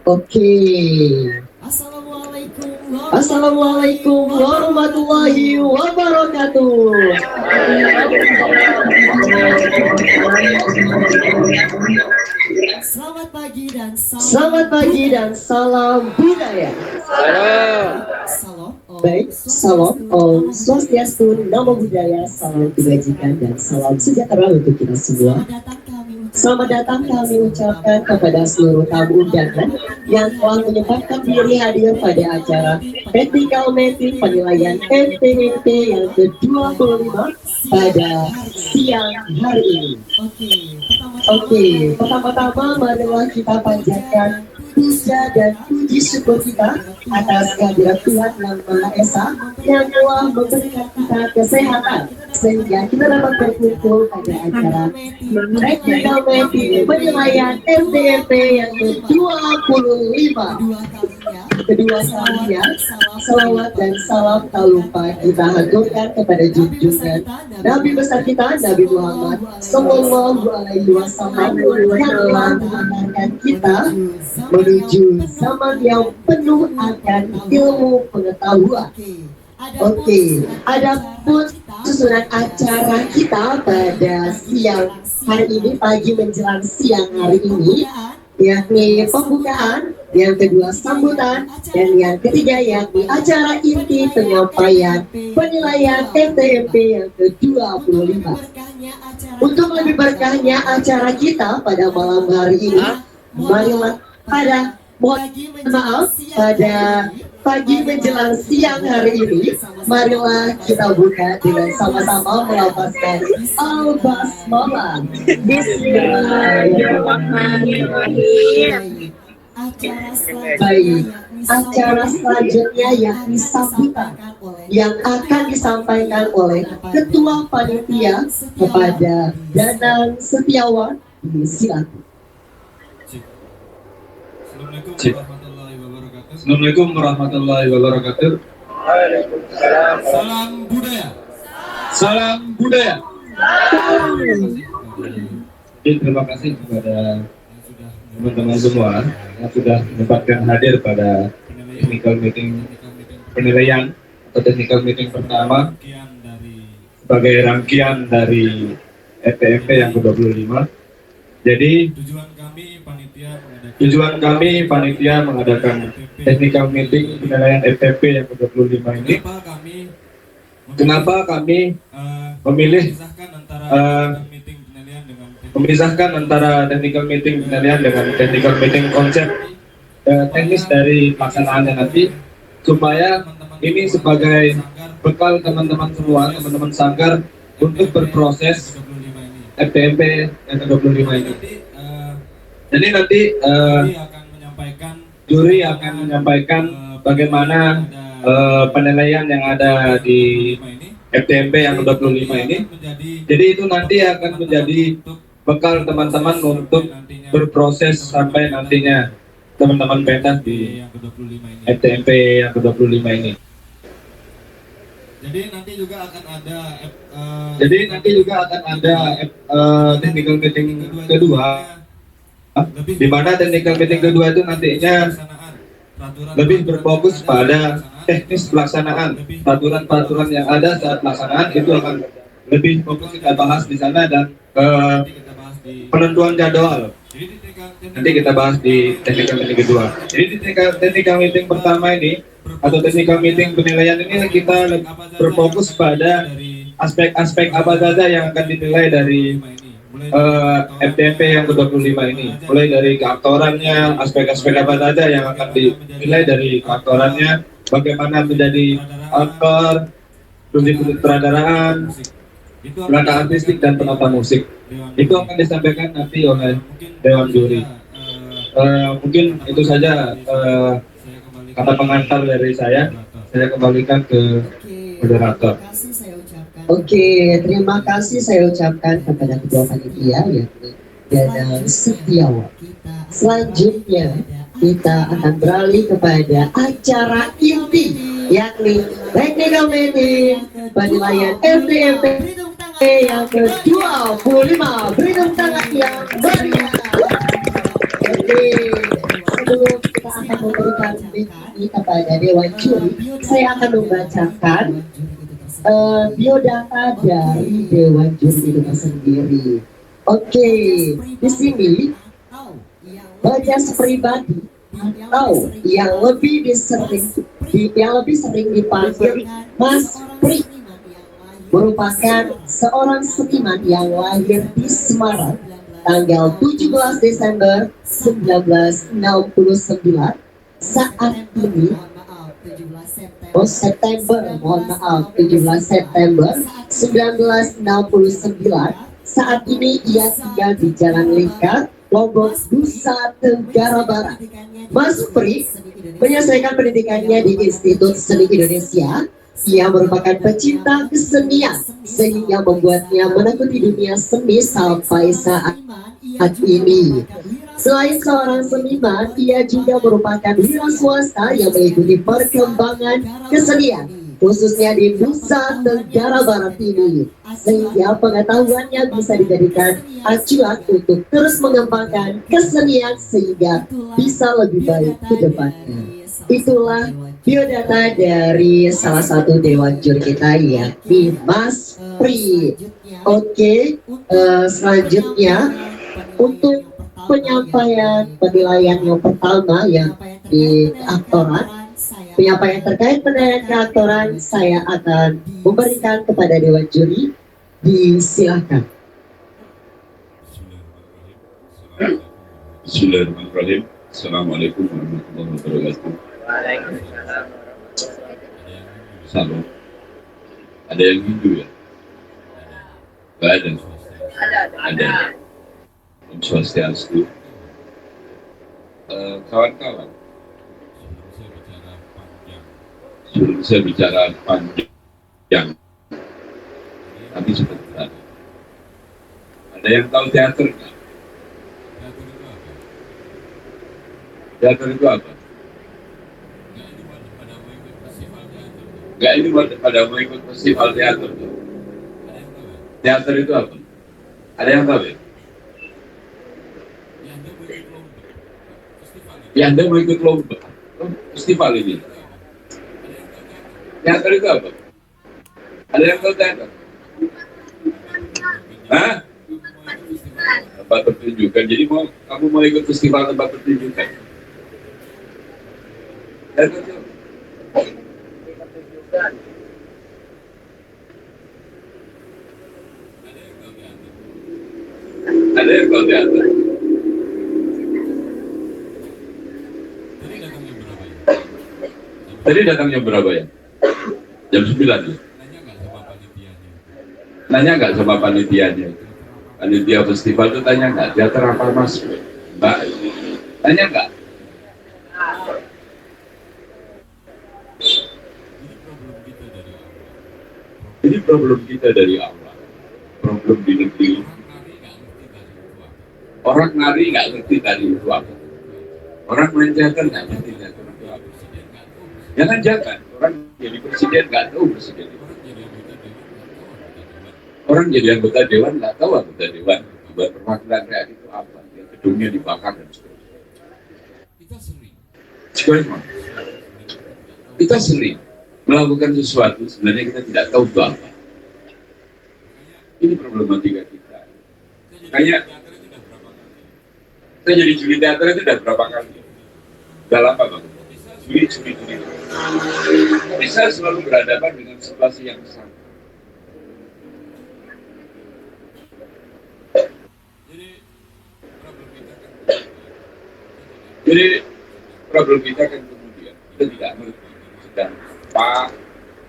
Oke. Assalamualaikum Assalamualaikum warahmatullahi wabarakatuh. Selamat pagi dan salam budaya. Salam. Baik, salam Om Swastiastu, Namo Buddhaya, salam kebajikan dan salam sejahtera untuk kita semua. Selamat datang kami ucapkan kepada seluruh tamu undangan yang telah menyempatkan diri hadir pada acara Technical Meeting Penilaian MTMP yang ke-25 pada siang hari ini. Oke, pertama-tama marilah kita panjatkan puja dan puji syukur kita atas kehadiran Tuhan Yang Maha Esa yang telah memberikan kita kesehatan sehingga kita dapat berkumpul pada acara Technical Meeting Penilaian MTMP yang ke-25. Kedua kalinya, salawat dan salam tak lupa kita haturkan kepada junjungan Nabi besar kita, Nabi Muhammad Sallallahu Alaihi Wasallam yang telah mengantarkan kita menuju zaman yang penuh akan ilmu pengetahuan. Oke, adapun susunan acara kita pada siang hari ini, pagi menjelang siang hari ini, yakni pembukaan, yang kedua sambutan, dan yang ketiga yakni acara inti penyampaian penilaian MTMP yang ke-25. Untuk lebih berkahnya acara kita pada malam hari ini, marilah mohon maaf pada pagi menjelang siang hari ini, marilah kita buka dengan sama-sama melafazkan Al-Basmalah. Bismillahirrahmanirrahim. Baik, acara selanjutnya yakni sambutan yang akan disampaikan oleh Ketua Panitia kepada Danang Setiawan. Silakan. Assalamualaikum warahmatullahi wabarakatuh. Salam budaya. Salam budaya. Terima kasih kepada teman-teman semua yang sudah menyempatkan hadir pada technical meeting penilaian atau technical meeting pertama sebagai rangkaian dari MTMP yang ke-25. Jadi tujuan kami panitia mengadakan technical meeting penilaian MTMP yang ke-25 ini. Kenapa kami memilih memisahkan antara technical meeting penilaian dengan technical meeting konsep teknis dari pelaksanaannya nanti, supaya ini sebagai bekal teman-teman semua, teman-teman sanggar untuk berproses FTMP yang ke-25 ini. Jadi nanti juri akan menyampaikan bagaimana penilaian yang ada di FTMP yang ke-25 ini. Jadi itu nanti akan menjadi bekal teman-teman untuk berproses sampai nantinya teman-teman pentas di FTMP yang ke-25 ini. Jadi nanti juga akan ada technical meeting kedua, di mana technical meeting kedua itu nantinya lebih berfokus pada teknis pelaksanaan, peraturan-peraturan yang ada saat pelaksanaan itu akan lebih fokus kita bahas di sana, dan penentuan jadwal nanti kita bahas di technical meeting kedua. Jadi di technical meeting pertama ini atau technical meeting penilaian ini kita berfokus pada aspek-aspek apa saja yang akan dinilai dari FTMP yang ke-25 ini, mulai dari keaktorannya, aspek-aspek apa saja yang akan dinilai dari keaktorannya, bagaimana menjadi aktor, prinsip sutradaraan, penata artistik, dan penata musik. Itu akan disampaikan nanti oleh Dewan Juri. Mungkin itu saja kata pengantar dari saya. Saya kembalikan ke moderator. Oke, terima kasih saya ucapkan kepada Ketua Panitia yakni Danang Setiawan. Selanjutnya kita akan beralih kepada acara inti yakni Technical Meeting penilaian MTMP yang ke-25. Beri tepuk tangan yang meriah. Dewan Juri, saya akan membacakan biodata dari Dewan Juri itu sendiri. Oke, di sini Bagas pribadi atau yang lebih sering dipanggil Mas Pri merupakan seorang seniman yang lahir di Semarang tanggal 17 Desember 1969. Saat ini mohon maaf 17 September 1969. Saat ini ia tinggal di Jalan Lingkar, Lombok, Nusa Tenggara Barat. Mas Pri menyelesaikan pendidikannya di Institut Seni Indonesia. Ia merupakan pecinta kesenian sehingga membuatnya menekuni dunia seni sampai saat ini. Selain seorang seniman, ia juga merupakan wira swasta yang mengikuti perkembangan kesenian khususnya di Nusa Tenggara Barat ini, sehingga pengetahuannya bisa dijadikan acuan untuk terus mengembangkan kesenian sehingga bisa lebih baik ke depannya. Itulah biodata dari salah satu dewan juri kita, yakni Mas Pri. Oke, selanjutnya untuk penilaian yang pertama yang di aktoran. Penyampaian terkait penilaian keaktoran saya akan memberikan kepada Dewan Juri. Disilakan. Bismillahirrahmanirrahim. Assalamualaikum warahmatullahi wabarakatuh. Salam. Ada yang Hindu ya? Gak ada. Ada. Om Swastiastu. Kawan-kawan. Sebelum saya bicara panjang, tapi sebentar. Ada yang tahu teater nggak? Teater itu apa? Nggak, ini pada mau ikut festival teater. Teater itu apa? Ada yang tahu ya? Ya, Anda mau ikut lomba festival ini. Teater itu apa? Ada yang tahu teater? Hah? Tempat pertunjukan. Jadi kamu mau ikut festival tempat pertunjukan? Teater itu ada yang tahu teater? Tadi datangnya berapa ya? Jam 9 ya? Nanya nggak sama panitianya? Panitia festival itu tanya nggak? Teater apa mas? Mbak? Tanya nggak? Ini problem kita dari awal. Problem di negeri. Orang nari nggak ngerti tadi itu apa. Orang main teater nggak ngerti teater itu apa. Jangan orang jadi presiden nggak tahu presiden. Orang jadi anggota dewan nggak tahu anggota dewan. Buat perwakilan rakyat itu apa? Gedungnya dibakar dan seterusnya. Kita sering melakukan sesuatu sebenarnya kita tidak tahu itu apa. Ini problematika kita. Kayak kita jadi juri teater itu udah berapa kali? Udah lama banget. Juri. Tapi saya selalu berhadapan dengan situasi yang sama. Jadi problem kita kan kemudian kita tidak mengerti sedang apa,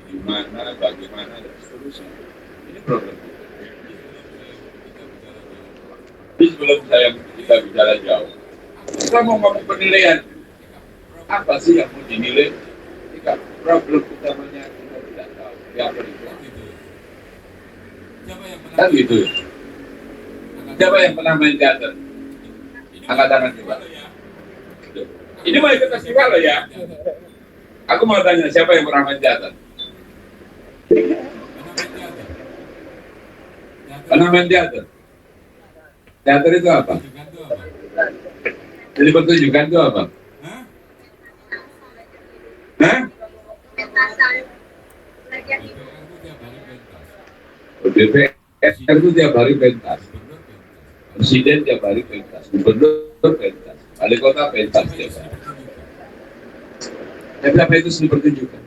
di mana, bagaimana dan seterusnya. Ini problem kita. Jadi sebelum kita bicara jauh, kita mau ngomong penilaian. Apa sih yang mau dinilai? Jika problem utamanya kita tidak tahu. Yang berikut. Kan gitu. Siapa yang pernah main teater? Angkat tangan coba. Ini mau ikut festival loh ya. Aku mau tanya siapa yang pernah main teater? Pernah main teater? Teater itu apa? Jadi pertunjukan itu apa? Hah? DPR itu tiap hari pentas, presiden tiap hari pentas, gubernur pentas, wali kota pentas tiap hari. Tapi apa itu seni pertunjukan?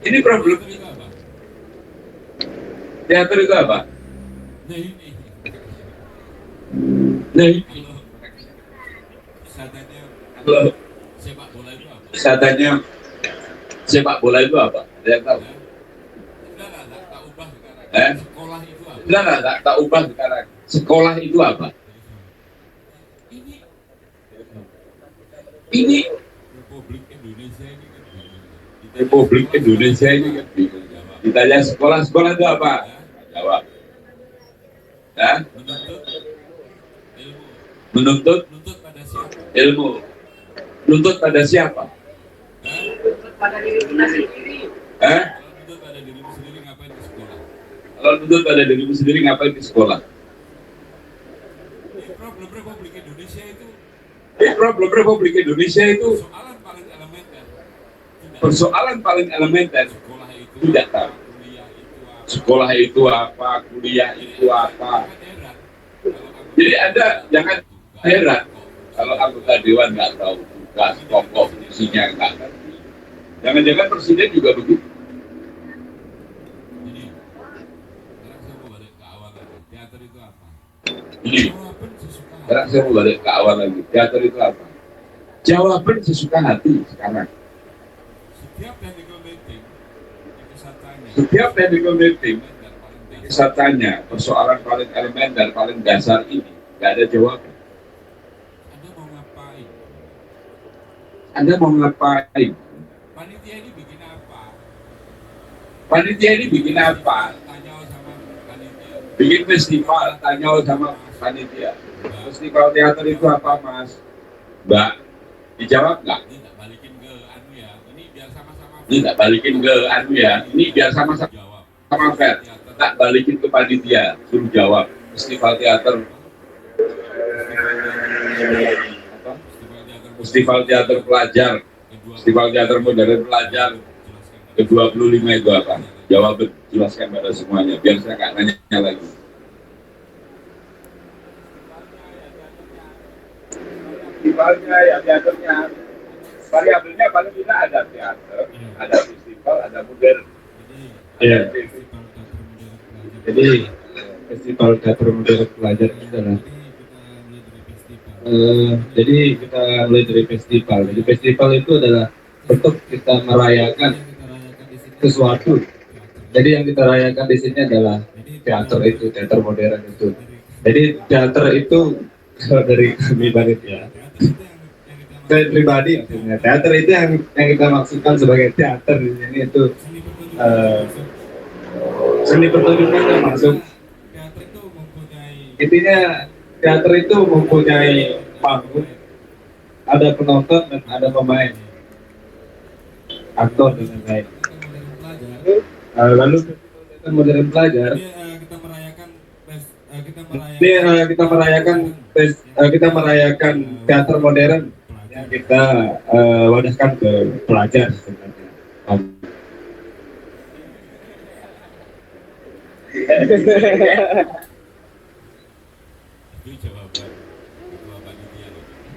Ini problem. Teater itu apa? Nah ini. Kalau wisatanya sepak bola itu apa? Ada yang tahu? Tak ubah sekarang. Sekolah itu apa? Ini Republik Indonesia ini kan bingung. Ditanya sekolah itu apa? Jawab. Hah? Menuntut ilmu. Menuntut pada siapa? Hah? Kalau menuntut pada dirimu sendiri ngapain di sekolah? Problem Republik Indonesia itu persoalan paling elementer. Tidak tahu. Sekolah itu apa, kuliah itu apa. Jadi Anda jangan heran kalau anggota dewan nggak tahu tugas pokok isinya nggak ngerti. Jangan-jangan presiden juga begitu. Ini. Sekarang saya mau balik ke awal lagi. Teater itu apa? Jawaban sesuka hati sekarang. Setiap technical meeting saya tanya persoalan paling elementer, paling dasar ini nggak ada jawaban. Anda mau ngapain? Panitia ini bikin apa? Bikin festival, tanya sama panitia. Festival teater itu apa, Mas? Mbak, dijawab nggak? Ini tak balikin ke anu ya. Ini biar sama-sama fair. Tak balikin ke panitia, suruh jawab. Festival teater. Festival teater pelajar. Festival teater modern pelajar. Ke-25 itu apa? Jawab, jelaskan pada semuanya. Biar saya nggak nanya lagi. Festivalnya ya teaternya. Variabelnya paling tidak ada teater, ada festival, ada modern. Iya. Jadi festival teater modern pelajar ini adalah jadi kita mulai dari festival. Jadi festival itu adalah bentuk kita merayakan sesuatu. Jadi yang kita rayakan di sini adalah teater itu, teater modern itu. Jadi teater itu dari kami banget ya. Saya pribadi maksudnya teater itu yang kita maksudkan sebagai teater di sini itu seni pertunjukan yang masuk. Intinya teater itu mempunyai panggung, ada penonton dan ada pemain, aktor dan lain-lain. Lalu kita modern pelajar. Kita merayakan teater modern yang kita wadahkan ke pelajar sebenarnya.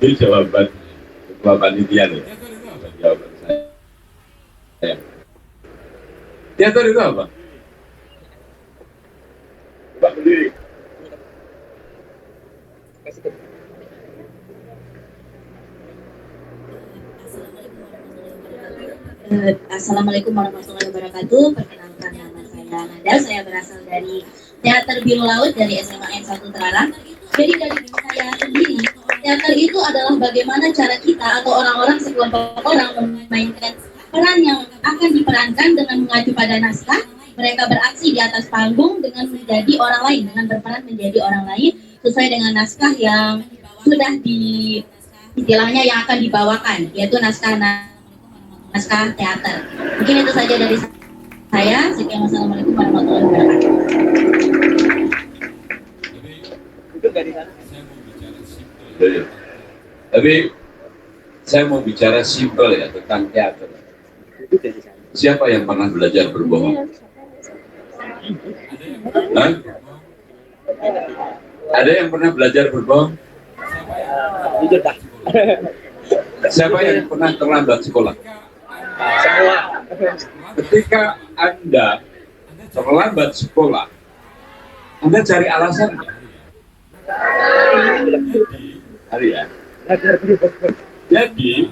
Itu jawaban ketua panitia loh. Jawaban saya. Teater itu apa? Pak berdiri. Assalamualaikum warahmatullahi wabarakatuh. Perkenalkan nama saya Nanda. Saya berasal dari Teater Biru Laut dari SMA N1 Terlarang. Jadi dari saya sendiri, teater itu adalah bagaimana cara kita atau orang-orang sekelompok orang memainkan peran yang akan diperankan dengan mengacu pada naskah. Mereka beraksi di atas panggung dengan menjadi orang lain, dengan berperan menjadi orang lain sesuai dengan naskah yang sudah di istilahnya yang akan dibawakan, yaitu naskah teater. Mungkin itu saja dari saya. Sekian, wassalamualaikum warahmatullahi wabarakatuh. Jadi, tapi saya mau bicara simpel ya tentang teater. Siapa yang pernah belajar berbohong? Hah? Ada yang pernah belajar berbohong? Siapa yang pernah terlambat sekolah? Semua. Ketika Anda terlambat sekolah, Anda cari alasan nggak? Hari ya. Jadi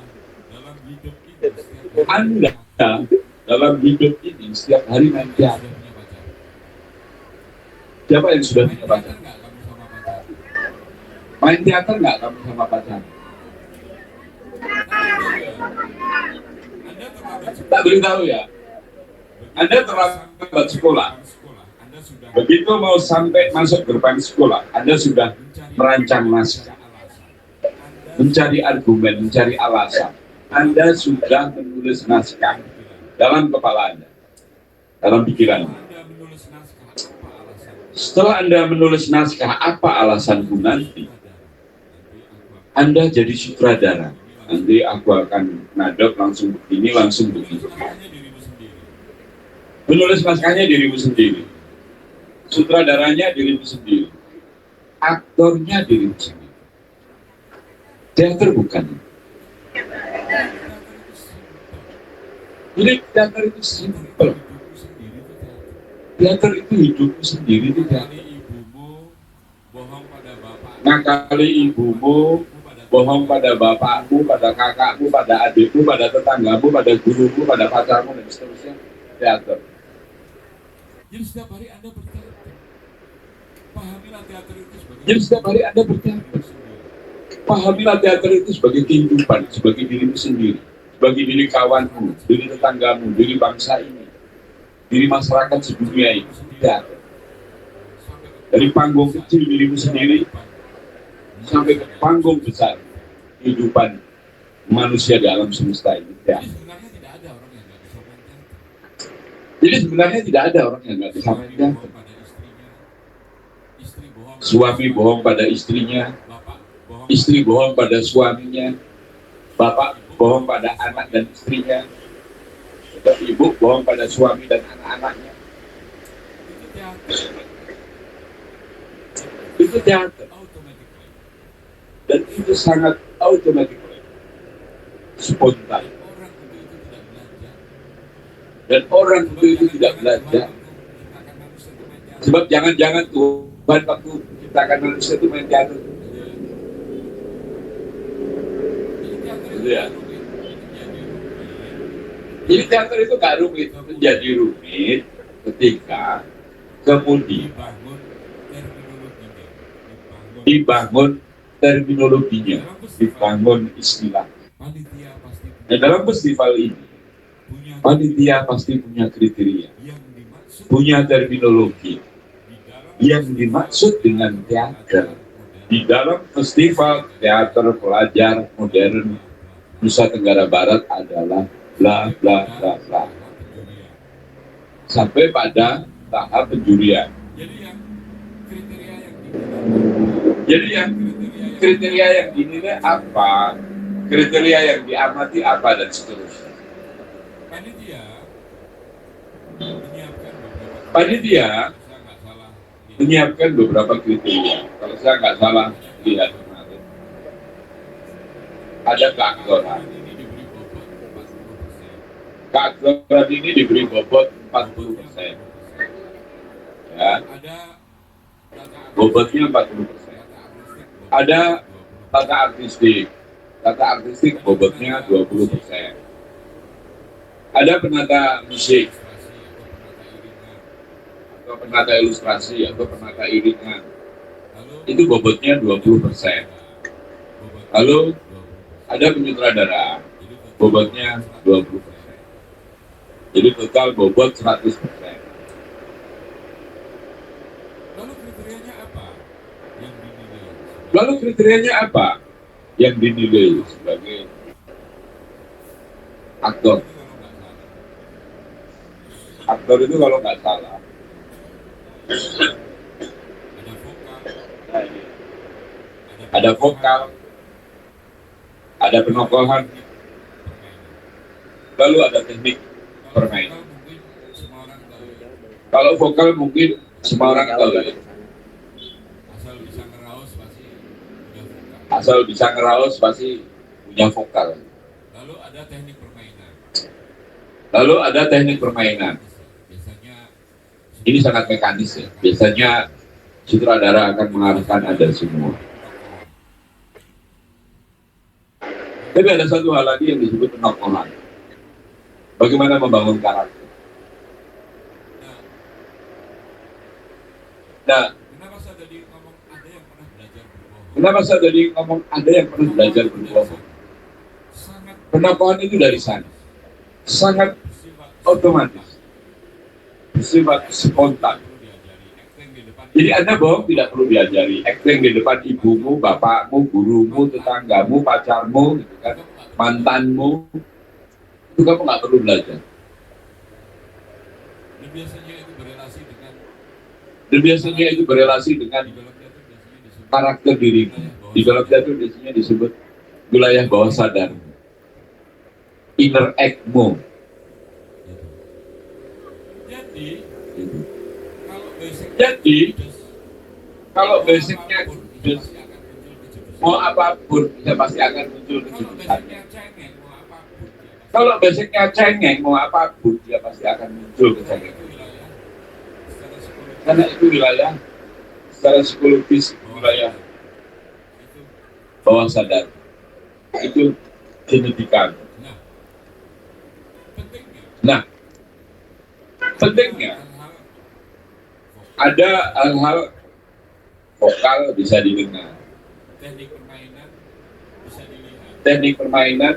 Anda dalam hidup ini setiap hari main teater. Siapa yang sudah punya pacar? Main teater nggak kamu sama pacar? Tak beritahu ya. Anda terlambat sekolah. Begitu mau sampai masuk gerbang sekolah, Anda sudah merancang naskah, mencari argumen, mencari alasan. Anda sudah menulis naskah dalam kepala Anda, dalam pikiran Anda. Setelah Anda menulis naskah, apa alasanku nanti? Anda jadi sutradara. Nanti aku akan ngadep langsung begini, langsung begini. Menulis naskahnya dirimu sendiri. Sutradaranya dirimu sendiri. Aktornya dirimu sendiri. Teater bukan. Jadi teater itu simpel. Teater itu hidupmu sendiri tidak. Ngakali ibumu, bohong pada bapakmu, pada kakakmu, pada adikmu, pada tetanggamu, pada gurumu, pada pacarmu, dan seterusnya. Teater. Jadi setiap hari Anda berteater. Pahamilah teater itu sebagai... Jadi setiap hari Anda berteater. Pahamilah teater itu sebagai kehidupan, sebagai dirimu sendiri, sebagai diri kawanmu, diri tetanggamu, diri bangsa ini, diri masyarakat sedunia ini. Teater. Dari panggung kecil dirimu sendiri sampai ke panggung besar kehidupan manusia di alam semesta ini. Teater. Jadi sebenarnya tidak ada orang yang nggak bisa main teater. Suami bohong pada istrinya, istri bohong pada suaminya, bapak bohong pada anak dan istrinya, atau ibu bohong pada suami dan anak-anaknya. Itu teater. Dan itu sangat otomatis, spontan. Dan orang itu tidak belajar. Sebab jangan-jangan Tuhan waktu ciptakan manusia itu main teater. Gitu ya. Jadi teater itu gak rumit, menjadi rumit ketika kemudian dibangun terminologinya, dibangun istilah. Nah, dalam festival ini, panitia pasti punya kriteria, punya terminologi yang dimaksud dengan teater. Di dalam festival teater pelajar modern Nusa Tenggara Barat adalah bla bla bla bla sampai pada tahap penjurian. Jadi yang kriteria yang dinilai apa, kriteria yang diamati apa, dan seterusnya. Panitia menyiapkan beberapa kriteria. Kalau saya nggak salah lihat kemarin, ada keaktoran. Keaktoran ini diberi bobot 40%. Ya, bobotnya 40%. Ada tata artistik. Tata artistik bobotnya 20%. Ada penata musik, atau penata ilustrasi, atau penata iringan. Itu bobotnya 20%. Lalu ada penyutradara, bobotnya 20%. Jadi total bobot 100%. Lalu kriterianya apa yang dinilai sebagai aktor? Aktor itu kalau nggak salah, ada vokal, ada penokohan, lalu ada teknik permainan. Kalau vokal mungkin semua orang tahu ya. Asal bisa ngeraos pasti punya vokal. Lalu ada teknik permainan. Lalu ada teknik permainan. Biasanya Ini sangat mekanis ya. Biasanya sutradara akan mengarahkan Anda semua. Tapi ada satu hal lagi yang disebut penokohan. Bagaimana membangun karakter. Nah, kenapa saya tadi ngomong ada yang pernah belajar berbohong? kenapa saya tadi ngomong ada yang pernah belajar berbohong? Sangat Penokohan itu dari sana. Sangat bersifat otomatis. Bersifat spontan. perlu diajari acting di depan. Jadi Anda bohong tidak perlu diajari. Acting di depan ibumu, bapakmu, gurumu, tetanggamu, pacarmu, gitu kan, mantanmu. Itu kamu nggak perlu belajar. Dan biasanya itu berelasi dengan Dan biasanya itu berelasi dengan di dalam teater biasanya disebut karakter dirimu. Di dalam teater biasanya disebut wilayah bawah sadar. Inner act-mu. gitu. Jadi Gitu. kalau basic Jadi, just kalau basicnya apapun, just pasti akan muncul kejujuran. mau apapun, ya pasti akan muncul Kalau kejujurannya. basicnya cengeng mau apapun dia pasti Kalau basicnya cengeng, mau apapun, dia pasti akan muncul itu kecengengan. wilayah secara psikologis Karena itu wilayah secara psikologis, wilayah itu. bawah sadar. Itu genetikan. Nah, pentingnya Nah, pentingnya hal-hal ada hal-hal vokal bisa didengar, teknik permainan bisa dilihat, teknik permainan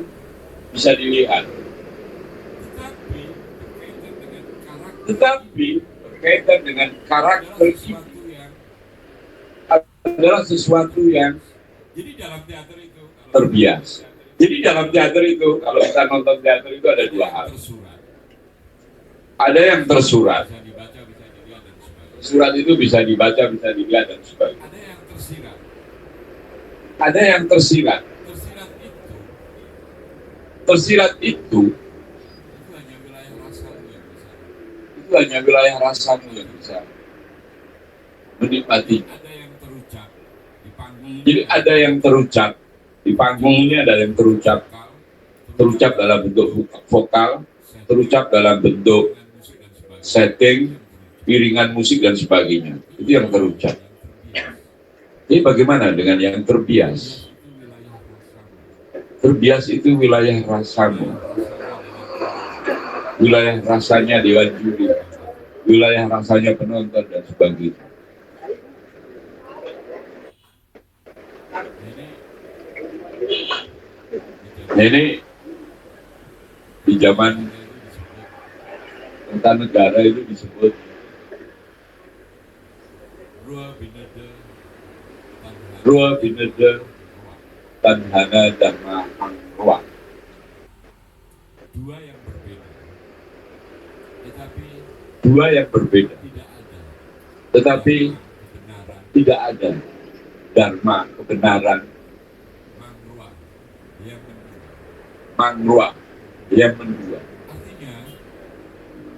bisa dilihat, tetapi berkaitan dengan karakter tetapi berkaitan dengan karakter adalah itu sesuatu yang adalah sesuatu yang jadi dalam teater itu kalau terbiasa. Jadi dalam teater itu, kalau kita nonton teater itu ada dua hal. tersurat Ada yang tersurat. bisa dibaca bisa dilihat dan sebagainya. Surat itu bisa dibaca, bisa dilihat dan sebagainya. Ada yang tersirat. Ada yang tersirat. Tersirat itu Tersirat itu hanya wilayah rasamu yang bisa. itu hanya wilayah rasamu yang bisa menikmati. Ada yang terucap di panggung. Jadi ada yang terucap di panggung ini, ada yang terucap, terucap dalam bentuk vokal, terucap dalam bentuk dengan musik dan sebagainya. setting, iringan musik dan sebagainya. Itu yang terucap. Ini bagaimana dengan yang terbias? Terbias itu wilayah rasamu. Wilayah rasanya dewan juri, wilayah rasanya penonton dan sebagainya. Nah, ini di zaman Kertanegara itu disebut Rua Binede Tanhana Dharma Hangwa. Dua yang berbeda, tetapi Dua yang berbeda, tidak ada tetapi kebenaran tidak ada dharma, kebenaran, mangruah yang mendua. mangrua yang mendua. Artinya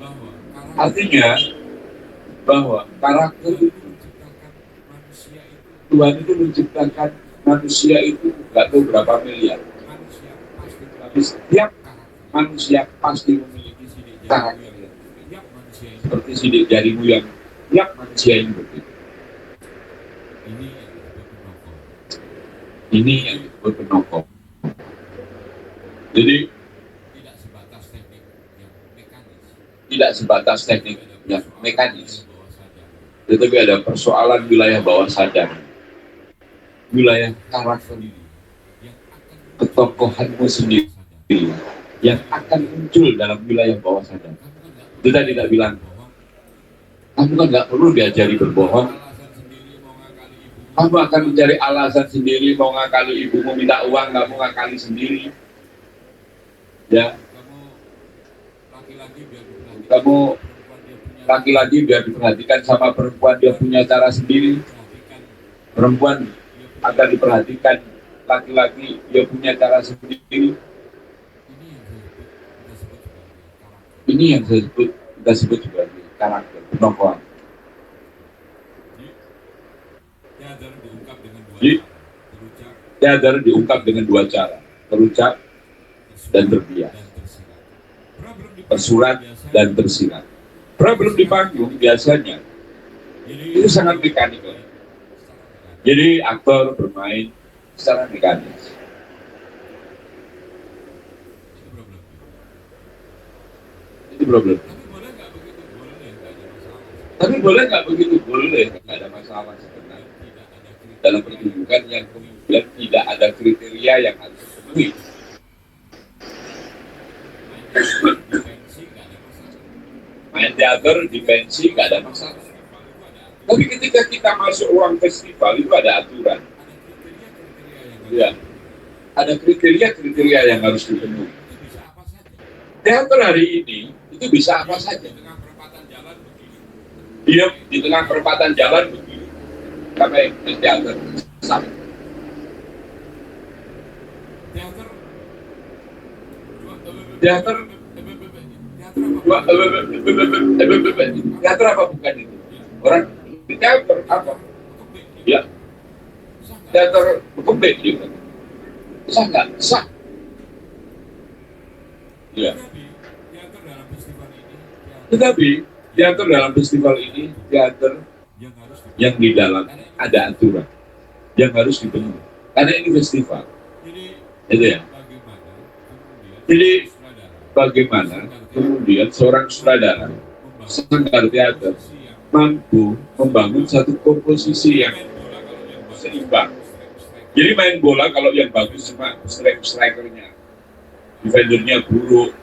bahwa Artinya bahwa karakter itu Tuhan menciptakan manusia itu Tuhan itu menciptakan manusia itu nggak tahu berapa miliar, manusia pasti tapi setiap karakter. manusia pasti memiliki Sidik karakter jari tiap manusia ini seperti sidik jarimu yang tiap manusia ini berbeda. ini yang disebut penokong. Ini yang disebut penokong. Jadi Tidak sebatas teknik yang mekanis, tidak sebatas teknik yang mekanis, bawah sadar. tetapi ada persoalan wilayah bawah sadar, wilayah karakter, Yang akan ketokohanmu sendiri sadar. yang akan muncul dalam wilayah bawah sadar. Kita tidak bilang, kamu kan nggak perlu diajari berbohong. Alasan sendiri mau ngakali ibu, Kamu akan mencari alasan sendiri, mau ngakali ibumu minta uang, kamu ngakali sendiri. Ya, kamu laki-laki biar diperhatikan, kamu perempuan dia punya laki-laki biar diperhatikan sama perempuan, dia punya cara sendiri. perhatikan Perempuan dia agar diperhatikan laki-laki, dia punya cara sendiri. Ini yang kita sebut sebagai karakter penokohan. Teater diungkap dengan dua cara, terucap dan terbias, tersurat dan tersirat. Problem di panggung biasanya itu sangat mekanikal. Jadi aktor bermain secara mekanis. Itu problem. Tapi boleh nggak begitu? Boleh, nggak ada masalah sebenarnya. Dalam pertunjukan yang kemudian tidak ada kriteria yang harus dipenuhi. Main teater di pensi nggak ada masalah. Tapi ketika kita masuk ruang festival itu ada aturan. Ya, ada kriteria-kriteria yang harus dipenuhi. Teater hari ini itu bisa apa saja. Dia di tengah perempatan jalan begini, sampai ke teater sampai. Teater apa bukan itu? Orang di teater apa? Ya, teater bekembek gitu. Sah nggak? Sah. Ya. Tetapi teater dalam festival ini teater yang di dalam ada aturan yang harus dipenuhi. Karena ini festival. Itu ya. Jadi bagaimana kemudian seorang sutradara sanggar teater mampu membangun satu komposisi yang seimbang. Jadi main bola kalau yang bagus cuma strikernya, defendernya buruk,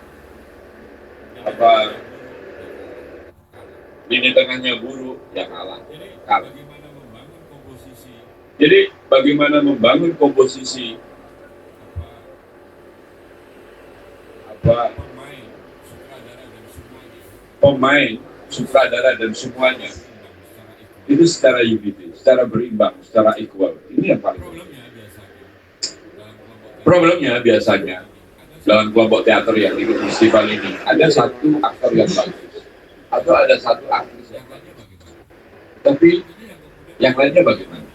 apa lini tengahnya buruk, ya kalah. Jadi bagaimana membangun komposisi pemain, sutradara dan semuanya itu secara unity, secara berimbang, secara equal. Ini yang paling penting. Problemnya biasanya dalam kelompok teater yang ikut festival ini ada satu aktor yang bagus atau ada satu aktris yang bagus, tapi yang lainnya bagaimana?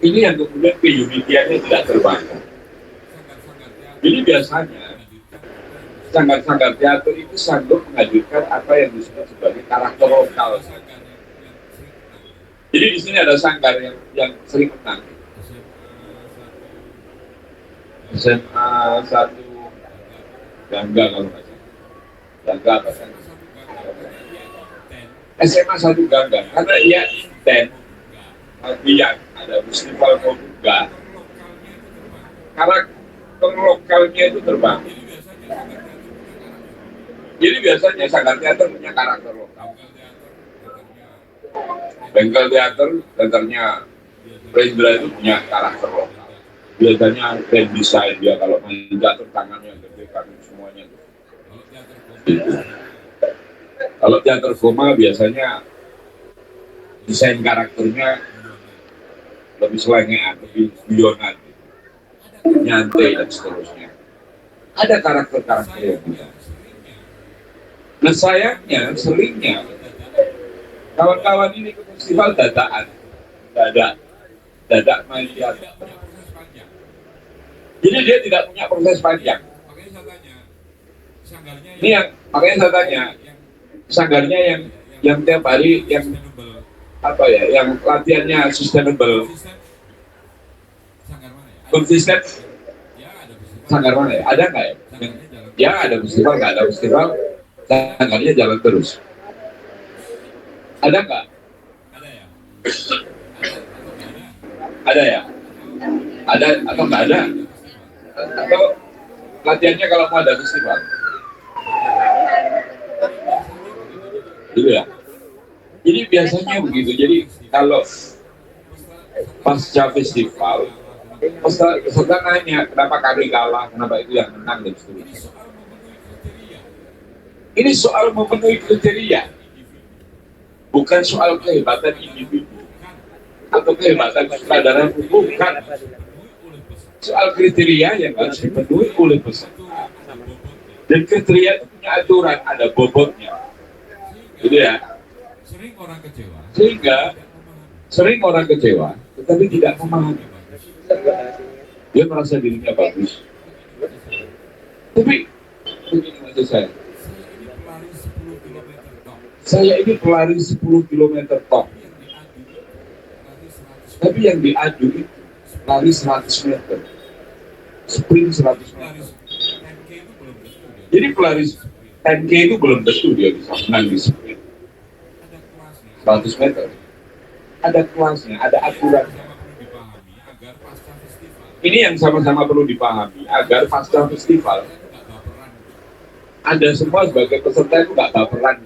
Ini yang kemudian keunitiannya tidak terbangun. Jadi biasanya sanggar-sanggar teater itu sanggup menghadirkan apa yang disebut sebagai karakter lokal. Jadi di sini ada sanggar yang sering menang. SMA 1 Gangga kalau nggak salah. Gangga apa kan? SMA 1 Gangga karena ia intent latihan ada festival Kobuga. Karakter lokalnya itu terbang. Jadi biasanya sanggar teater punya karakter lokal. Bengkel teater, teaternya Rendra itu punya karakter lokal. Biasanya grand design dia kalau main teater tangannya gede kan semuanya. Kalau teater koma biasanya desain karakternya lebih selengean, lebih guyonan, nyantai dan seterusnya. Ada karakter-karakter yang bisa. Nah sayangnya, seringnya kawan-kawan ini ke festival dadakan, dadak main teater. Jadi dia tidak punya proses panjang. Ini yang makanya saya tanya, sanggarnya yang tiap hari yang apa ya, yang latihannya sustainable, konsisten. Sanggar mana ya? Ada nggak ya? Ya ada festival, nggak ada festival, sanggarnya jalan terus. Ada nggak? Ada ya? Ada atau nggak ada? Atau latihannya kalau mau ada festival? Gitu ya? Jadi biasanya begitu. Jadi kalau pasca festival, peserta nanya kenapa kami kalah, kenapa itu yang menang dan seterusnya. Ini soal memenuhi kriteria, bukan soal kehebatan individu. atau kehebatan sutradara, bukan. Soal kriteria yang harus dipenuhi oleh peserta. Dan kriteria itu punya aturan, ada bobotnya. Gitu ya. Sering orang kecewa. Sehingga sering orang kecewa, tetapi tidak memahami. Dia merasa dirinya bagus. Tapi begini maksud saya. Saya ini pelari 10 km top. Tapi yang diadu itu lari 100 meter. Sprint 100 meter. Jadi pelari 10K itu belum tentu dia bisa menang di sprint 100 meter. Ada kelasnya, ada aturan. Ini yang sama-sama perlu dipahami agar pasca festival Anda semua sebagai peserta itu nggak baperan.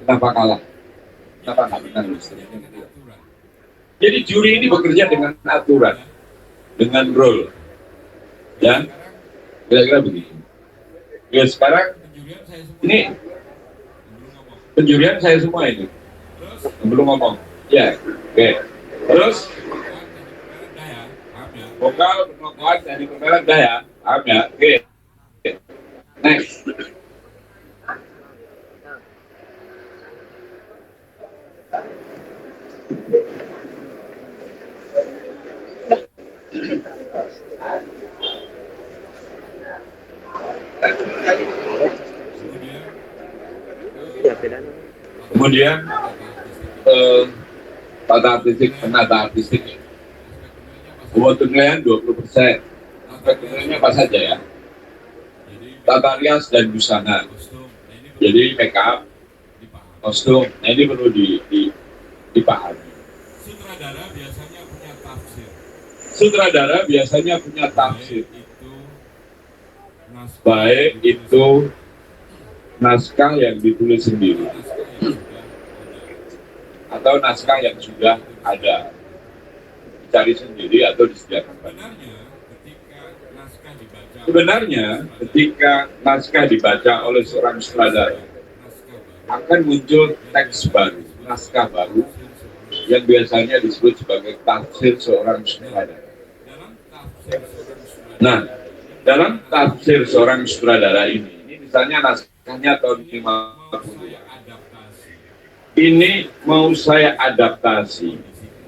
Kenapa kalah? Kenapa nggak menang? Jadi juri ini bekerja dengan aturan, dengan role, ya, kira-kira begitu. Ya sekarang ini penjurian saya semua ini, belum ngomong. Ya, oke. Terus vokal pengukuhan dari pembelaan daya, paham ya? Oke. Next. Kemudian tata artistik, penata artistik, bobot penilaian 20%. Aspek penilaiannya apa saja ya? Tata rias dan busana. Jadi make up, kostum. Nah ini perlu dipahami. Sutradara biasanya punya tafsir. Sutradara biasanya punya tafsir. Naskah Baik itu naskah yang ditulis sendiri atau naskah yang sudah ada, dicari sendiri atau disediakan. Sebenarnya ketika naskah dibaca oleh seorang sutradara akan muncul teks baru, naskah baru yang biasanya disebut sebagai tafsir seorang sutradara. Nah, dalam tafsir seorang sutradara ini misalnya naskahnya tahun 50. Ini mau saya adaptasi,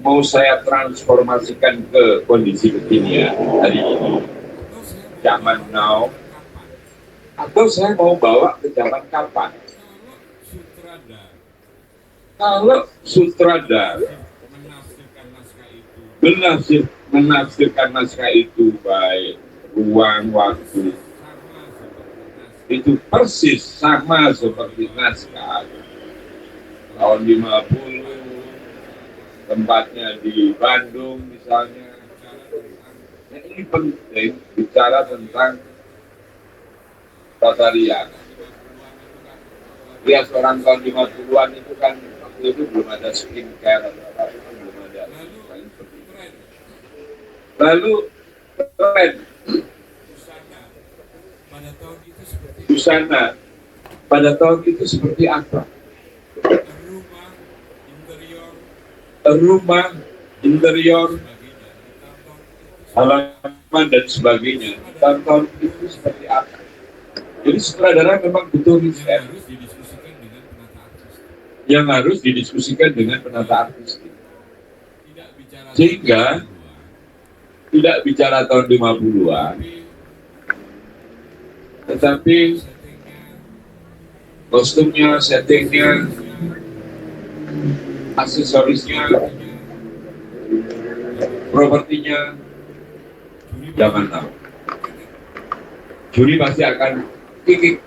mau saya transformasikan ke kondisi kekinian hari ini, zaman now, atau saya mau bawa ke zaman kapan? Kalau sutradara menafsirkan naskah itu baik, ruang waktu itu persis sama seperti naskah tahun 50, tempatnya di Bandung misalnya. Nah, ini penting bicara tentang tata rias. Rias orang tahun 50-an itu kan waktu itu belum ada skincare atau apa, itu belum ada. Lalu tren busana pada tahun itu seperti apa? Rumah, interior, halaman dan sebagainya. Tahun itu seperti apa? Jadi sutradara memang butuh riset yang harus didiskusikan dengan penata artistik. Sehingga tidak bicara tahun 50-an, tetapi kostumnya, settingnya, aksesorisnya, propertinya, zaman now. Juri pasti akan kikik.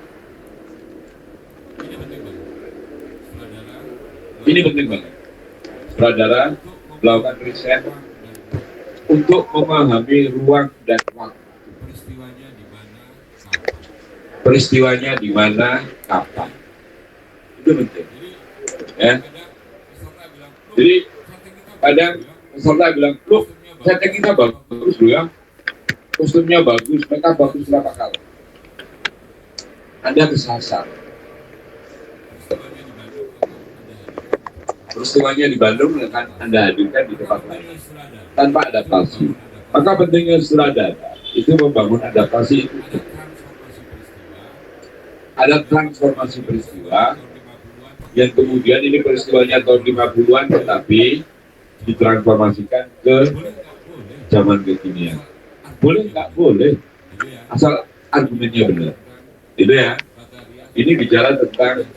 Ini penting banget. Sutradara melakukan riset untuk memahami ruang dan waktu. Peristiwanya di mana, kapan. Itu penting. Ya. Jadi kadang peserta bilang, loh, setting kita bagus loh ya, kostumnya bagus, mereka bagus, berapa kali? Anda kesasar. peristiwanya di Bandung akan Anda hadirkan di tempat lain tanpa adaptasi. Maka pentingnya sutradara itu membangun adaptasi itu. Ada transformasi peristiwa yang kemudian ini peristiwanya tahun 50-an tetapi ditransformasikan ke zaman kekinian. Boleh nggak boleh, asal argumennya benar. Itu ya. Ini bicara tentang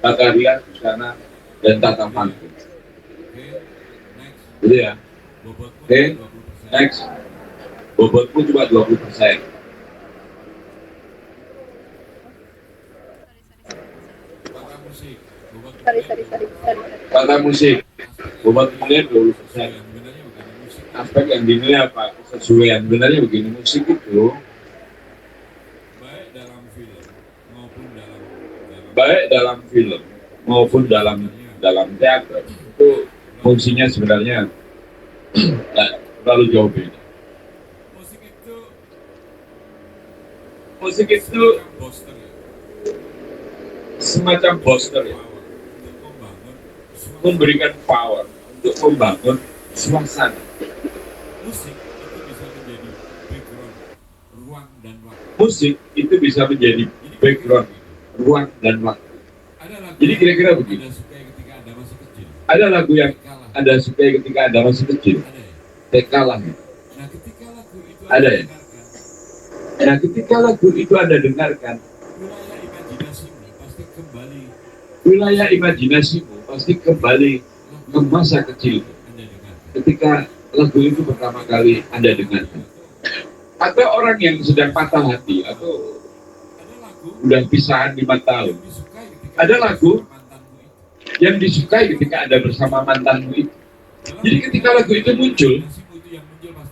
tata rias, busana, dan tata panggung. Gitu ya. Oke, next. Bobotmu cuma 20%. Tata musik, bobot mulai 20%. Aspek yang dinilai apa? Sesuai yang benarnya begini, musik itu baik dalam film maupun dalam teater itu fungsinya sebenarnya nggak terlalu jauh beda. Musik itu semacam booster ya, memberikan power untuk membangun suasana. Musik itu bisa menjadi background ruang dan waktu. Jadi kira-kira begini. Ada lagu yang Anda sukai ketika Anda masih kecil. Tekalah. Ada ya? Nah, ketika lagu itu Anda dengarkan, wilayah imajinasimu pasti kembali ke masa kecil. Ketika lagu itu pertama kali Anda dengarkan. Atau orang yang sedang patah hati atau udah pisahan 5 tahun. Ada lagu yang disukai ketika Anda bersama mantanmu itu. Jadi ketika lagu itu muncul,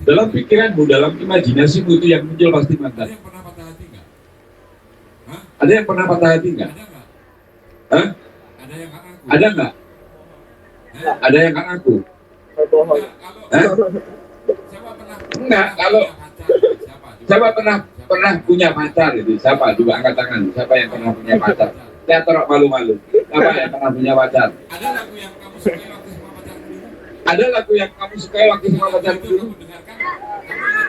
dalam pikiranmu, dalam imajinasimu itu yang muncul pasti mantan. Ada yang pernah patah hati nggak? Hah? Ada nggak? Ada yang nggak ngaku? Hah? Enggak, kalau siapa pernah punya pacar itu? Siapa? Coba angkat tangan. Siapa yang pernah punya pacar? Teater malu-malu. Siapa yang pernah punya pacar? Ada lagu yang kamu sukai waktu sama pacar dulu?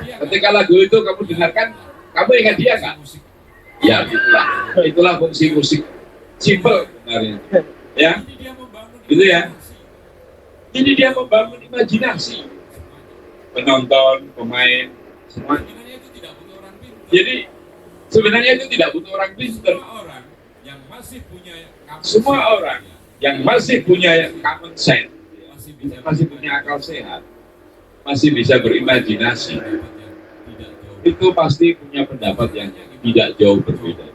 Ketika lagu itu kamu dengarkan, kamu ingat dia nggak? Ya, itulah fungsi musik. Simple sebenarnya. Ya, gitu ya. Jadi dia membangun imajinasi penonton, pemain, semua. Jadi sebenarnya itu tidak butuh orang pintar. Semua orang yang masih punya common sense, masih punya akal sehat, masih bisa berimajinasi, itu pasti punya pendapat yang tidak jauh berbeda.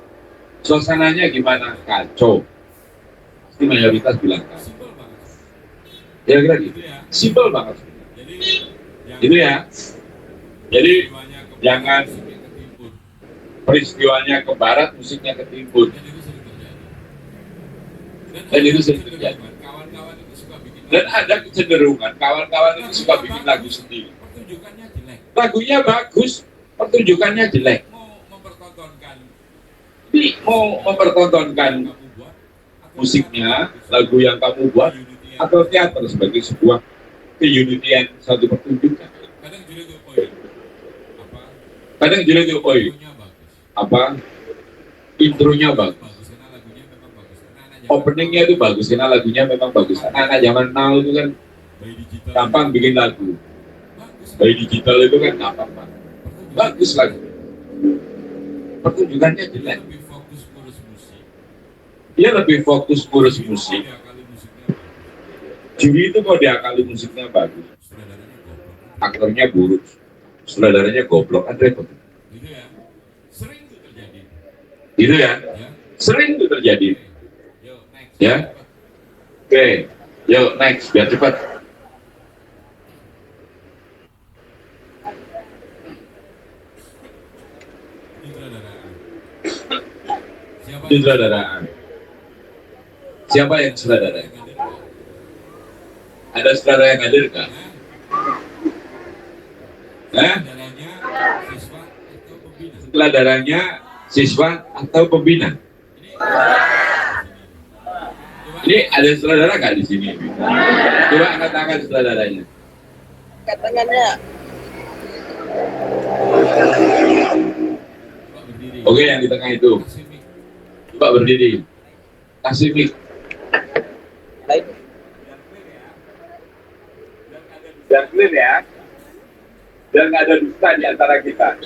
Suasananya gimana? Kacau. Pasti mayoritas bilang kacau. Kira-kira gitu. Simple banget. Itu ya. Jadi jangan peristiwanya ke barat, musiknya ke timur. Dan itu sering terjadi. Dan ada kecenderungan kawan-kawan itu suka bikin lagu sendiri. Lagunya bagus, pertunjukannya jelek. Jadi mau mempertontonkan musiknya, lagu yang kamu buat, atau teater sebagai sebuah keunitian satu pertunjukan. Kadang jelek itu, apa? Intronya bagus. Openingnya itu bagus, karena lagunya memang bagus. Anak-anak zaman now itu kan gampang bikin lagu. By digital itu kan gampang banget. Bagus lagu. Pertunjukannya jelek. Dia lebih fokus ngurus musik. Juri itu mau diakali musiknya bagus. Aktornya buruk. Sutradaranya goblok, kan repot. Gitu ya. Sering itu terjadi. Ya. Oke. Yuk next, biar cepat. Sutradaraan. Siapa yang sutradara? Ada sutradara yang hadir kah? Sutradaranya siswa atau pembina? Ini ada sutradara nggak di sini? Coba angkat tangan sutradaranya. Oke, yang di tengah itu. Coba berdiri. Kasih mic. Dan clear ya. Dan nggak ada dusta di antara kita.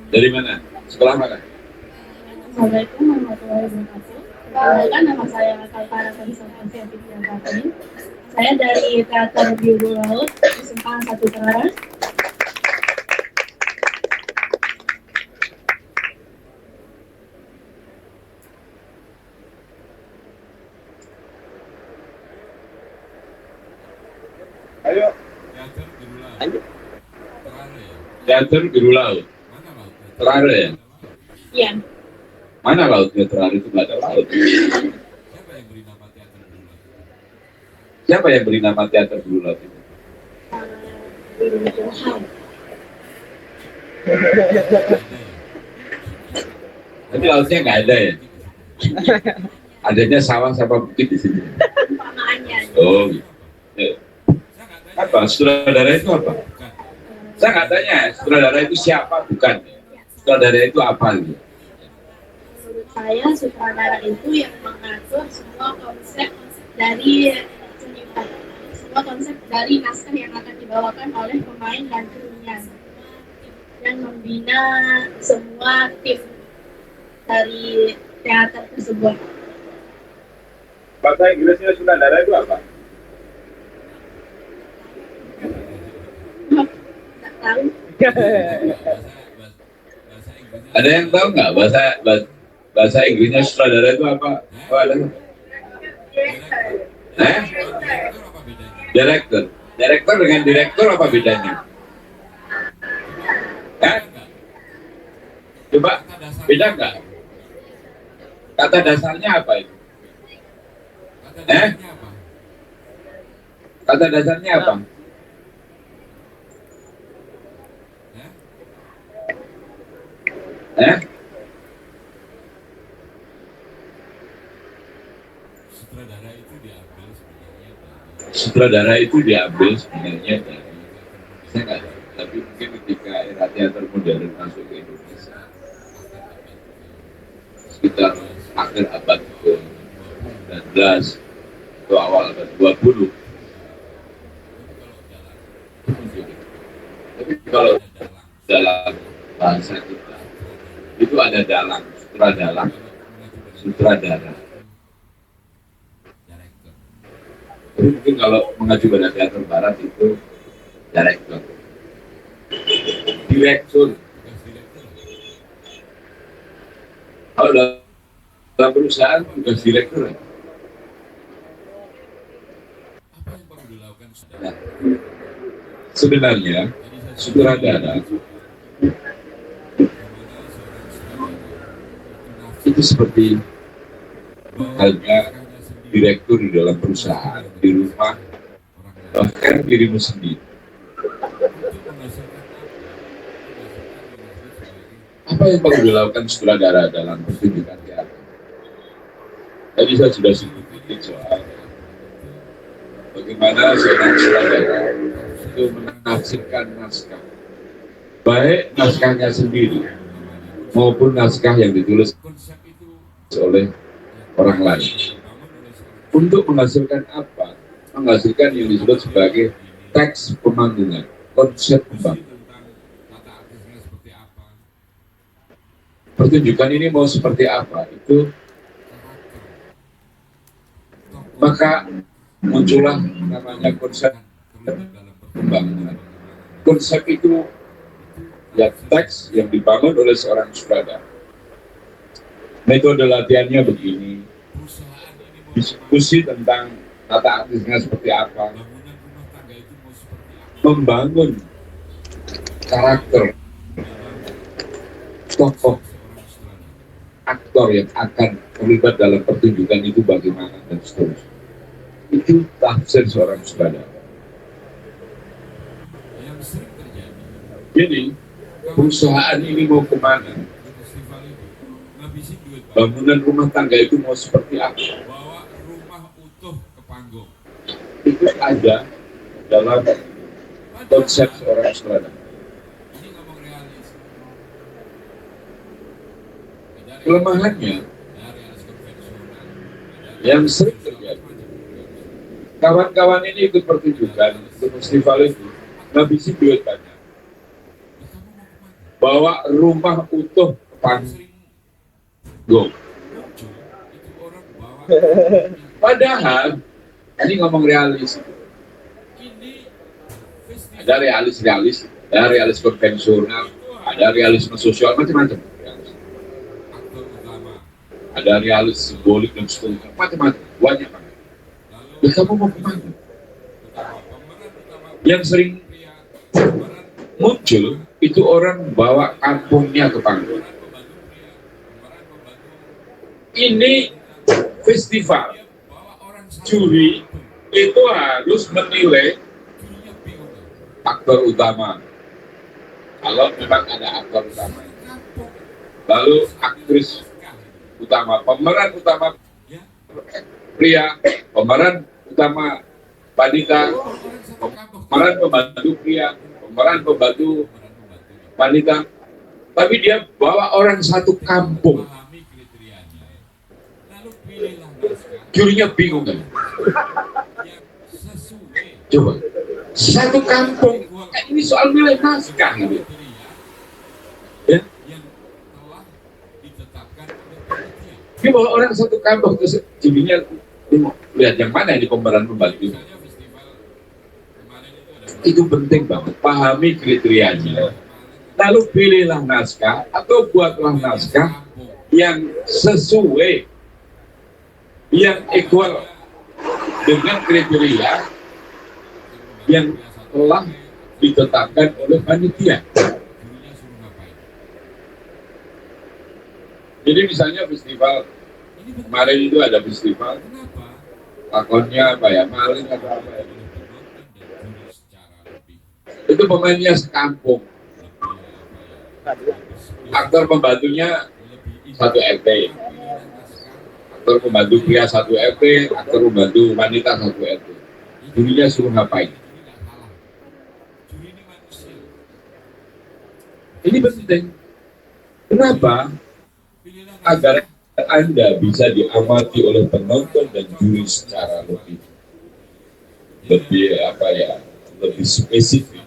Dari mana? Sekolah mana? Assalamualaikum warahmatullahi wabarakatuh. Perkenalkan, nama saya Kalpara Karisopati Fitri. Saya dari Teater Biru Laut, SMA 1 Teraran. Ayo. Teater Biru Laut. Terare ya? Iya. Mana lautnya terare itu? Nggak ada laut. Siapa yang beri nama Teater Biru Laut itu? Biru Tuhan. Tapi lautnya nggak ada ya? Adanya sawah sama bukit di sini. Perumpamaannya. Oh, gitu. Apa? Sutradara itu apa? Saya nggak tanya, sutradara itu siapa? Bukan. Sutradara itu apa? Gitu. Menurut saya, sutradara itu yang mengatur semua konsep dari seniman. Semua konsep dari naskah yang akan dibawakan oleh pemain dan krunya. Dan membina semua tim dari teater tersebut. Bahasa Inggrisnya sutradara itu apa? Nggak tahu. Ada yang tahu nggak bahasa Inggrisnya sutradara itu apa? Oh, ada. Director. Director dengan direktur apa bedanya? Coba beda nggak? Kata dasarnya apa itu? Kata dasarnya apa? Sutradara itu diambil sebenarnya dari, saya nggak tahu, tapi mungkin ketika era teater modern masuk ke Indonesia sekitar akhir abad ke-19 atau awal abad 20. Tapi kalau dalam bahasa kita itu ada dalang, sutradara. Tapi mungkin kalau mengacu pada teater barat itu direktur. Kalau dalam perusahaan tugas direktur. Nah, sebenarnya sutradara itu seperti halnya direktur di dalam perusahaan, di rumah, bahkan dirimu sendiri. Apa yang perlu dilakukan sutradara dalam pertunjukan teater? Tadi saya sudah sedikit soal bagaimana seorang sutradara itu menafsirkan naskah, baik naskahnya sendiri maupun naskah yang ditulis oleh orang lain. Untuk menghasilkan apa? Menghasilkan yang disebut sebagai teks pemanggungan, konsep pembangunan. Pertunjukan ini mau seperti apa? Itu maka muncullah namanya konsep pembangunan. Konsep itu ya teks yang dibangun oleh seorang sutradara. Metode latihannya begini. Diskusi tentang tata artisnya seperti apa, membangun karakter tokoh aktor yang akan terlibat dalam pertunjukan itu bagaimana dan seterusnya. Itu tafsir seorang sutradara. Yang sering terjadi Jadi perusahaan ini mau kemana? di festival itu ngabisin duit banyak, Bangunan rumah tangga itu mau seperti apa? bawa rumah utuh ke panggung. Itu ada dalam konsep seorang sutradara. Ini ngomong realis. Ada Kelemahannya realis konvensional. yang sering terjadi, kawan-kawan ini ikut pertunjukan, ikut festival itu, ngabisin duit banyak, bawa rumah utuh ke panggung. Sering muncul itu orang bawa Padahal ini ngomong realis, ini festival ada realis-realis, ada realis konvensional, ada realisme sosial, macam-macam. aktor utama. Ada realis simbolik dan seterusnya, macam-macam, banyak banget. Lalu Ya, kamu mau kemana? pemeran utama Yang sering pria, pemeran muncul itu orang bawa kampungnya ke panggung. pembantu pria, pemeran pembantu Ini festival, dia bawa orang satu juri itu harus menilai jurinya bingung. aktor utama. Kalau memang ada aktor utama, Kampung lalu aktris utama, pemeran utama ya, pria, pemeran utama wanita, orang satu kampung. pemeran pembantu pria, pemeran pembantu wanita. Tapi dia bawa orang satu kampung, Pahami kriterianya. Lalu pilihlah naskah jurinya bingung kan? yang sesuai Coba, satu kampung, ini soal nilai naskah gitu. kriteria Ya, yang telah ditetapkan oleh panitia. dia bawa orang satu kampung, terus jurinya lihat yang mana ini pemeran pembantu. Misalnya festival kemarin itu ada Itu penting banget, pahami kriterianya. Lalu pilihlah naskah atau buatlah naskah kampung yang sesuai, yang equal dengan kriteria yang telah ditetapkan oleh panitia. jurinya suruh ngapain. Jadi misalnya festival Ini betul. kemarin itu ada festival, Kenapa? lakonnya apa ya, maling atau apa ya. Oleh penonton dan juri secara lebih Itu pemainnya sekampung, lebih aktor pembantunya lebih satu RT, aktor pembantu pria satu RT, aktor pembantu wanita satu RT. Jurinya suruh ngapain? Juri nggak salah. Juri ini manusia. Ini penting. Kenapa? Pilihlah Agar Anda bisa diamati oleh penonton dan juri secara lebih apa ya, lebih spesifik,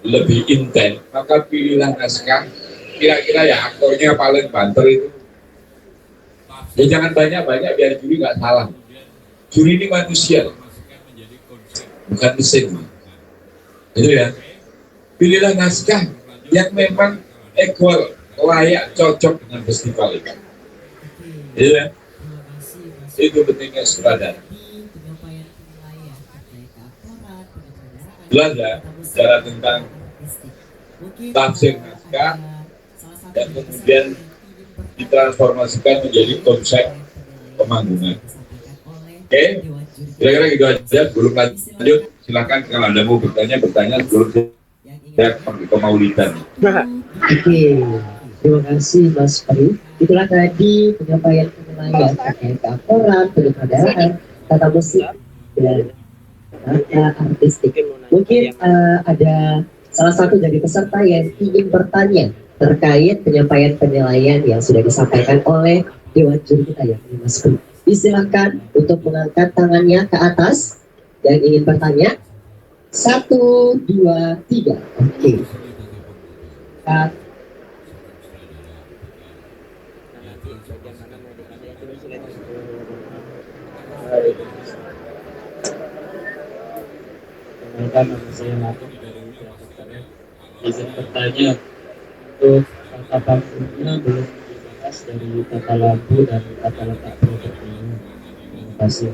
lebih intens. Maka pilihlah naskah. Kira-kira ya aktornya paling banter itu. Ya jangan banyak-banyak biar juri nggak salah. Juri ini manusia, masukkan menjadi konsep. bukan mesin. Itu ya. Pilihlah naskah yang memang equal, layak, cocok dengan festival itu. Iya, Terima kasih Mas. itu pentingnya sutradara. Di penyampaian penilaian terkait keaktoran, penyutradaraan, Jelas ya, bicara tentang artistik. Mungkin tafsir ada naskah salah satu dan dari kemudian peserta yang ingin bertanya ditransformasikan menjadi konsep penilaian pemanggungan. yang disampaikan oleh Oke, Dewan Juri. kira-kira gitu aja. Sebelum lanjut, silakan kalau Anda mau bertanya sebelum Yang ingin saya pergi ke Maulidan. Oke, terima kasih Mas Peri. Itulah tadi penyampaian penilaian terkait keaktoran, penyutradaraan, tata musik, dan tata artistik. Mungkin ada salah satu dari peserta yang ingin bertanya terkait penyampaian penilaian yang sudah disampaikan oleh Dewan Juri kita ya, Mas Peri. Disilakan untuk mengangkat tangannya ke atas yang ingin bertanya. 1, 2, 3. Oke. Perkenalkan, nama saya Latif. Izin bertanya, untuk tata panggungnya belum dibahas dari tata lampu dan tata letak produknya. Terima kasih.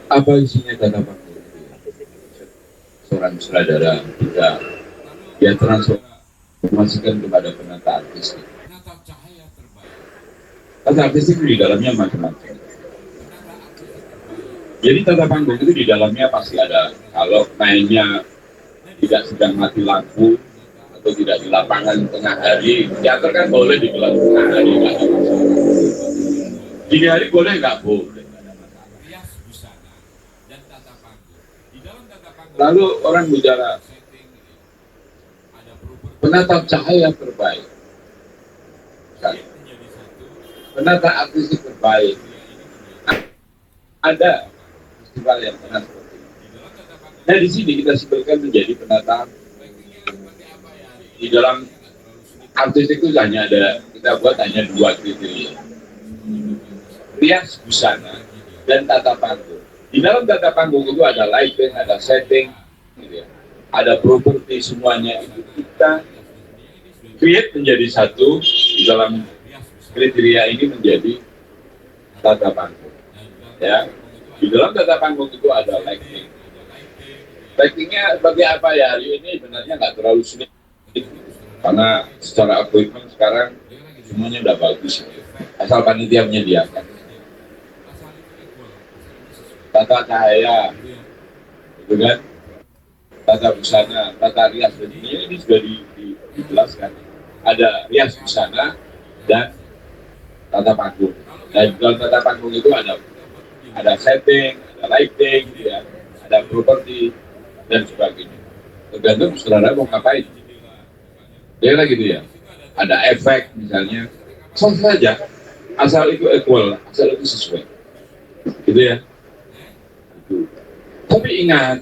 Apa isinya tata panggung? Seorang sutradara tidak dia transformasikan kepada penata artistik. Penata cahaya terbaik. Tata artistik di dalamnya macam-macam. Jadi tata panggung itu di dalamnya pasti ada. Kalau mainnya tidak sedang mati lampu atau tidak di lapangan tengah hari, teater kan boleh digelar tengah hari, nggak ada masalah. Dini hari boleh nggak boleh. Rias busana dan tata panggung. Di dalam tata panggung. Lalu orang bicara Setting, ada properti penata cahaya terbaik, menjadi satu. penata artistik terbaik. Ada festival yang pernah seperti itu. Di dalam tata panggung. Nah di sini kita simpulkan menjadi penata. Backingnya seperti apa ya? Di dalam artistik itu hanya ada, kita buat hanya 2 kriteria, rias busana dan tata panggung. Di dalam tata panggung itu ada lighting, ada setting, gitu ya. Ada properti, semuanya itu kita create menjadi satu. Di dalam kriteria ini menjadi tata panggung, ya. Di dalam tata panggung itu ada lighting. Lightingnya seperti apa ya? Hari ini sebenarnya nggak terlalu sulit karena secara equipment sekarang semuanya udah bagus, asal panitia menyediakan. Tata cahaya, gitu kan? Tata busana, tata rias, dan ini sudah dijelaskan. Ada rias busana dan tata panggung. Dan dalam tata panggung itu ada setting, ada lighting, gitu ya, ada properti dan sebagainya. Tergantung saudara mau ngapain. Ya lah gitu ya. Ada efek misalnya, sah saja, asal itu equal, asal itu sesuai. Gitu ya. Gitu. Tapi ingat,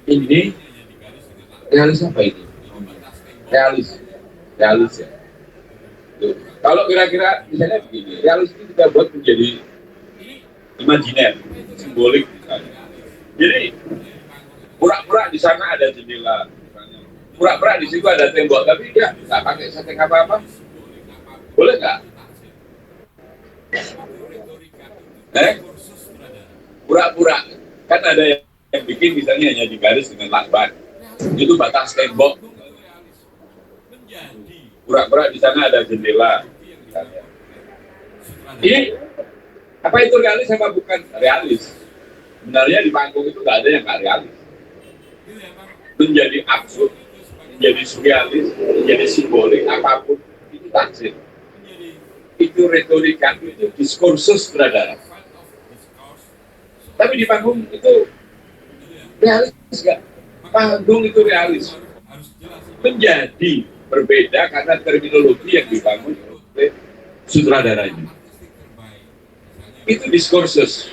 ini realis apa ini? Realis ya. Tuh. Kalau kira-kira misalnya begini, realis ini kita buat menjadi imajiner, simbolik misalnya. Jadi pura-pura di sana ada jendela, misalnya. Pura-pura di situ ada tembok, tapi dia nggak pakai setting apa-apa, boleh nggak? Pura-pura kan ada yang bikin misalnya hanya digaris dengan lakban, itu batas tembok. Pura-pura di sana ada jendela. Misalnya. Ini apa itu realis apa bukan realis? Sebenarnya di panggung itu nggak ada yang nggak realis. Menjadi absurd, menjadi surrealis, menjadi simbolik, apapun itu taksir. Itu retorika, itu diskursus berada. Tapi di panggung itu realis nggak? Panggung itu realis. Menjadi berbeda karena terminologi yang dibangun oleh sutradaranya. Itu diskursus.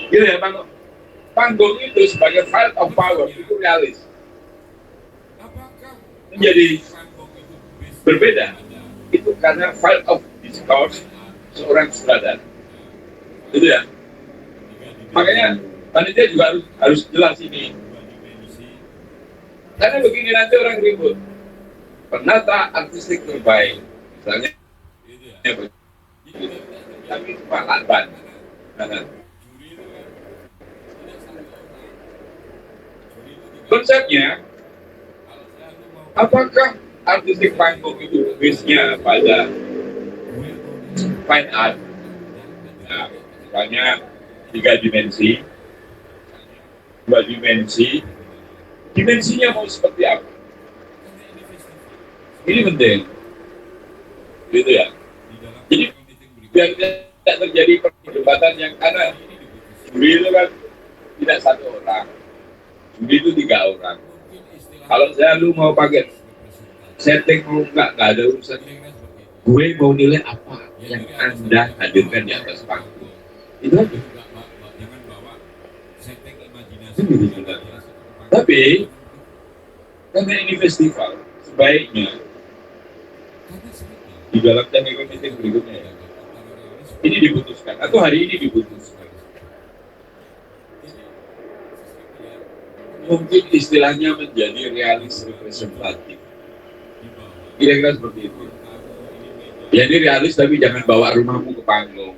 Gitu ya, panggung itu sebagai file of power itu realis. Menjadi berbeda itu karena file of discourse seorang sutradara. Gitu ya. Makanya panitia juga harus jelas ini. Karena begini nanti orang ribut. Penata artistik terbaik, misalnya, tapi cuma lakban. Konsepnya, apakah artistik panggung itu base-nya pada fine art? Nah, misalnya 3 dimensi, 2 dimensi, dimensinya mau seperti apa? Ini penting, gitu ya. Jadi biar tidak terjadi perdebatan yang karena juri itu kan tidak 1 orang, juri itu 3 orang. Kalau lu mau pakai setting mau nggak ada urusan. Gue mau nilai apa yang Anda hadirkan di atas panggung. Itu aja. Tapi karena ini festival, sebaiknya di dalam teknik meeting berikutnya ya, ini diputuskan atau hari ini diputuskan. Mungkin istilahnya menjadi realis representatif. Kira-kira seperti itu. Ya ini realis tapi jangan bawa rumahmu ke panggung.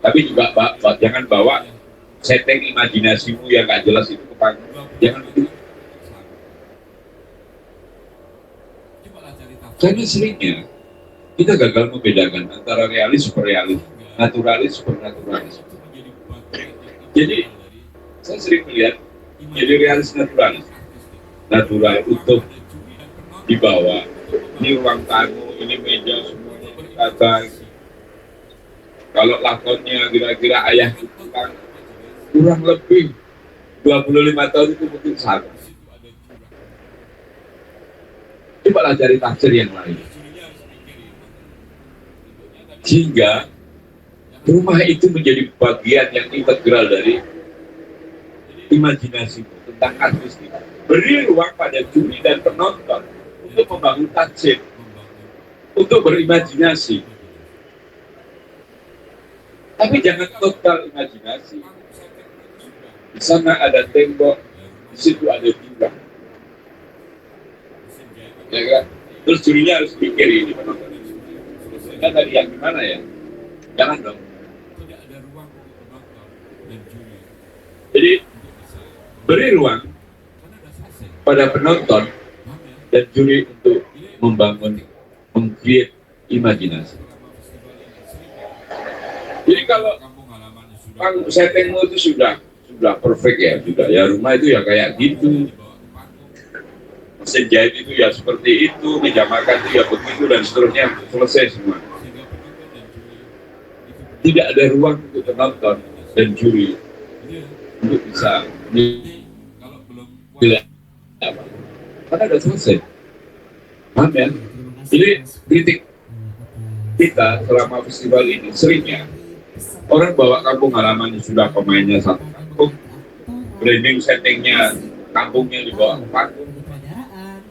Tapi juga jangan bawa setting imajinasimu yang gak jelas itu ke panggung. Jangan begitu. Karena seringnya kita gagal membedakan antara realis superrealis, naturalis supernaturalis. Jadi saya sering melihat jadi realis naturalis, natural utuh di bawah. Ini ruang tamu, ini meja semuanya ditata. Kalau lakonnya kira-kira ayah itu kan kurang lebih 25 tahun itu mungkin sama. Cobalah cari tafsir yang lain. Sehingga rumah itu menjadi bagian yang integral dari imajinasi tentang artistik. Beri ruang pada juri dan penonton untuk membangun tafsir, untuk berimajinasi. Tapi jangan total imajinasi. Di sana ada tembok, di situ ada bintang. Ya kan? Terus jurinya harus pikir ini penonton. Kan tadi yang gimana ya? Jangan dong. Jadi beri ruang pada penonton dan juri untuk membangun, meng-create imajinasi. Jadi kalau settingmu itu sudah perfect ya, rumah itu ya kayak gitu. Mesin jahit itu ya seperti itu, meja makan itu ya begitu dan seterusnya, selesai semua. Tidak ada ruang untuk penonton dan juri untuk bisa tidak apa, karena sudah selesai. Paham ya? Jadi kritik kita selama festival ini seringnya orang bawa kampung halaman sudah pemainnya satu kampung, branding settingnya kampungnya di bawah panggung.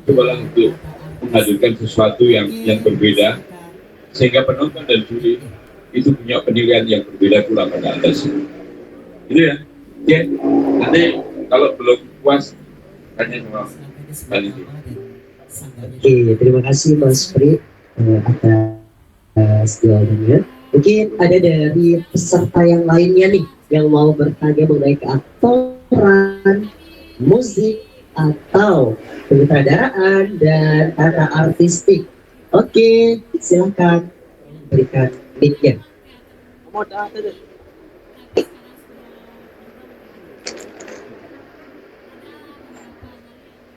Cobalah untuk menghadirkan sesuatu yang berbeda sehingga penonton dan juri itu punya penilaian yang berbeda pula pada Anda semua. Itu ya. Oke, nanti kalau belum puas tanya sama panitia. Oke, terima kasih Mas Pri atas jawabannya. Mungkin ada dari peserta yang lainnya nih yang mau bertanya mengenai keaktoran, musik, atau penyutradaraan dan karya artistik. Oke, silakan berikan mic-nya.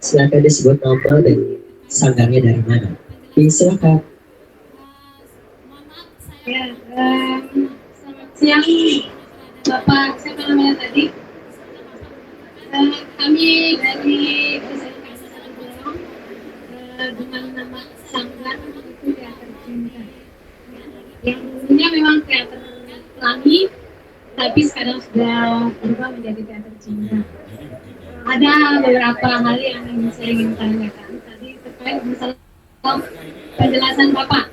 Silakan disebut nama dan sanggarnya dari mana. Oke, silakan. Ya, selamat siang Bapak, siapa namanya tadi? Kami dari dengan nama sanggar itu teater cinta. Yang dulunya memang teater pelangi, tapi sekarang sudah berubah menjadi teater cinta. Ada beberapa hal yang saya ingin tanyakan tadi terkait masalah penjelasan Bapak.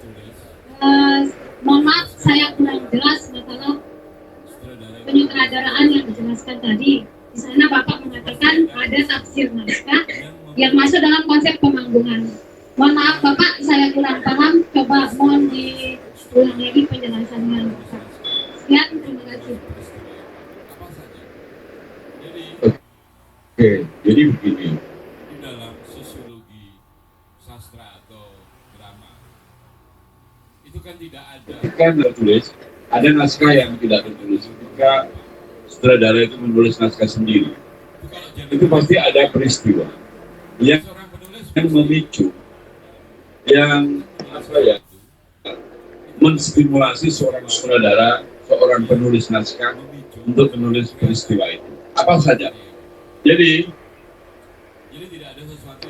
Mohon maaf saya kurang jelas masalah penyutradaraan yang dijelaskan tadi. Di sana Bapak mengatakan ada tafsir naskah yang masuk dalam konsep pemanggungan. Mohon maaf Bapak, saya kurang paham. Coba mohon diulang lagi penjelasannya Bapak. Sekian, terima kasih. Oke, jadi begini. Di dalam sosiologi sastra atau drama itu kan tidak ada. Kan tertulis, ada naskah yang tidak tertulis. Ketika sutradara itu menulis naskah sendiri, itu pasti ada peristiwa yang memicu, yang apa ya, menstimulasi seorang sutradara, seorang penulis naskah untuk menulis peristiwa itu. Apa saja? Jadi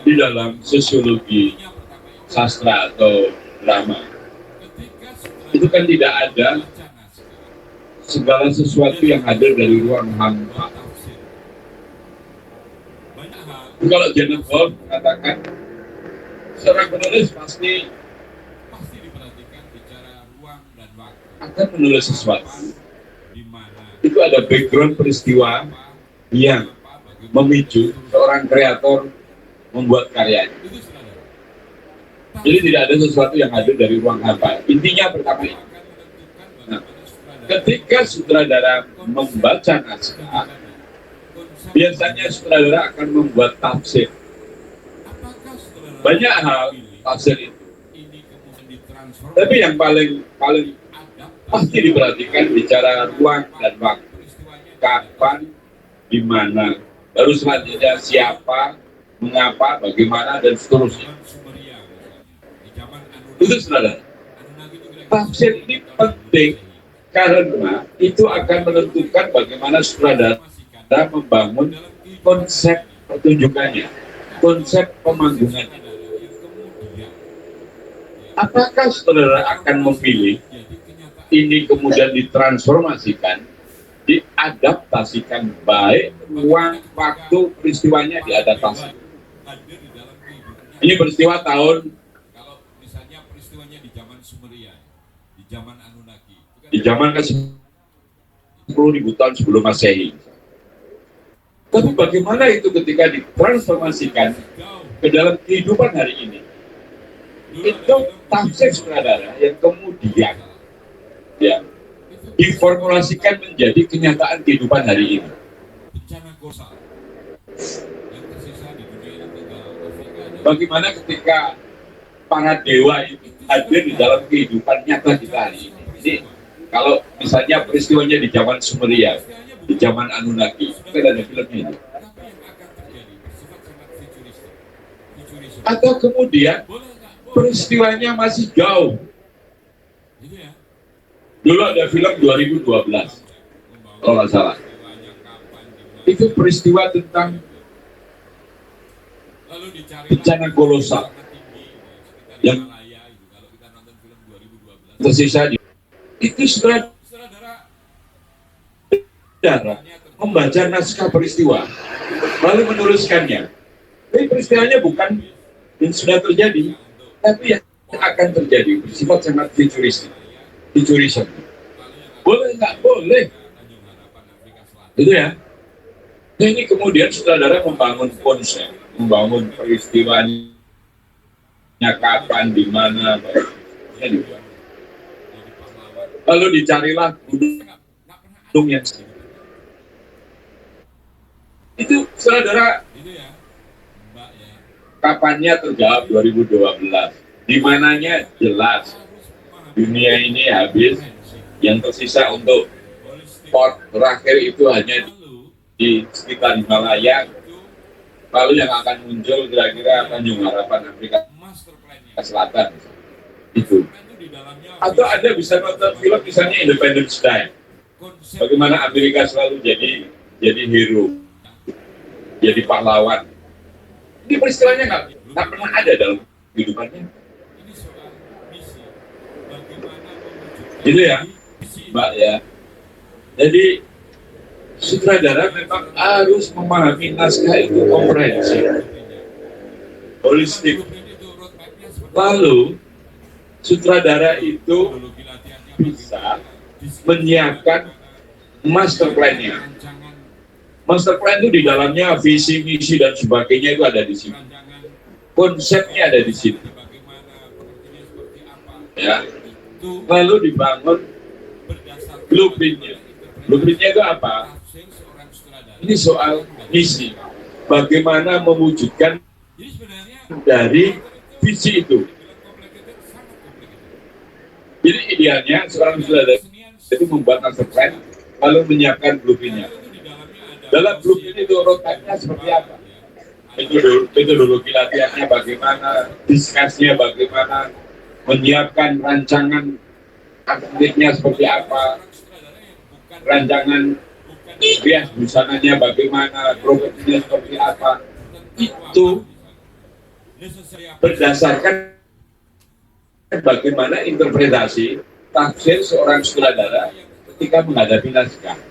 di dalam sosiologi sastra atau drama itu kan tidak ada segala sesuatu yang hadir dari ruang hampa. Kalau Janet Wolff mengatakan seorang penulis pasti diperhatikan bicara ruang dan waktu. akan menulis sesuatu. Itu ada background peristiwa yang memicu seorang kreator membuat karyanya. Jadi tidak ada sesuatu yang hadir dari ruang hampa. Intinya pertama itu. Nah, ketika sutradara membaca naskah, biasanya sutradara akan membuat tafsir. Banyak hal tafsir itu. Tapi yang paling pasti diperhatikan bicara ruang dan waktu. Kapan, di mana, baru selanjutnya siapa, mengapa, bagaimana, dan seterusnya. Itu saudara. Tafsir ini penting karena itu akan menentukan bagaimana saudara membangun konsep pertunjukannya, konsep pemanggungannya. Apakah saudara akan memilih ini kemudian ditransformasikan, diadaptasikan, baik ruang, waktu, peristiwanya diadaptasi. Ini peristiwa tahun, Kalau misalnya peristiwanya di zaman Sumeria, di zaman Anunnaki, di zaman ke 10.000 tahun sebelum Masehi. Tapi bagaimana itu ketika ditransformasikan ke dalam kehidupan hari ini? Itu tafsir saudara yang kemudian ya diformulasikan menjadi kenyataan kehidupan hari ini. bencana kolosal yang tersisa di dunia ini tinggal Afrika dan Bagaimana ketika para dewa itu hadir di dalam kehidupan nyata kita hari ini. Jadi kalau misalnya peristiwanya di zaman Sumeria, di zaman Anunnaki, kita ada filmnya ini. apa yang akan terjadi bersifat sangat futuristik. Atau kemudian Boleh nggak? Boleh. peristiwanya masih jauh. Gitu ya. Dulu ada film 2012, kalau nggak salah. Itu peristiwa tentang Lalu dicari bencana kolosal yang tersisa di itu saudara membaca naskah peristiwa lalu menuliskannya. Tapi peristiwanya bukan yang sudah terjadi, tapi yang akan terjadi bersifat sangat futurism. Boleh nggak boleh, itu ya. Nah, ini kemudian saudara membangun konsep, membangun peristiwanya kapan, di mana, lalu dicarilah gunung yang itu saudara kapannya terjawab 2012, di mananya jelas dunia ini habis, yang tersisa untuk port terakhir itu hanya di sekitar Himalaya, lalu yang akan muncul kira-kira Tanjung Harapan Afrika Selatan itu. Atau Anda bisa nonton film misalnya Independence Day, bagaimana Amerika selalu jadi hero, jadi pahlawan. Ini peristiwanya nggak pernah ada dalam kehidupannya. Gitu ya, Mbak ya. Jadi sutradara memang harus memahami naskah itu komprehensif, holistik. Lalu sutradara itu bisa menyiapkan master plan-nya. Master plan itu di dalamnya visi, misi dan sebagainya itu ada di sini. Konsepnya ada di sini. Ya. Lalu dibangun blueprint-nya. Blueprint-nya itu apa? Ini soal misi. Bagaimana mewujudkan dari visi itu. Jadi idealnya seorang sutradara itu membuat master plan, lalu menyiapkan blueprint-nya. Dalam blueprint itu roadmap-nya seperti apa? Metodologi latihannya bagaimana, diskusinya bagaimana, menyiapkan rancangan aktifnya seperti apa, rancangan rias busananya bagaimana, profesinya seperti apa. Itu berdasarkan bagaimana interpretasi tafsir seorang sutradara ketika menghadapi naskah.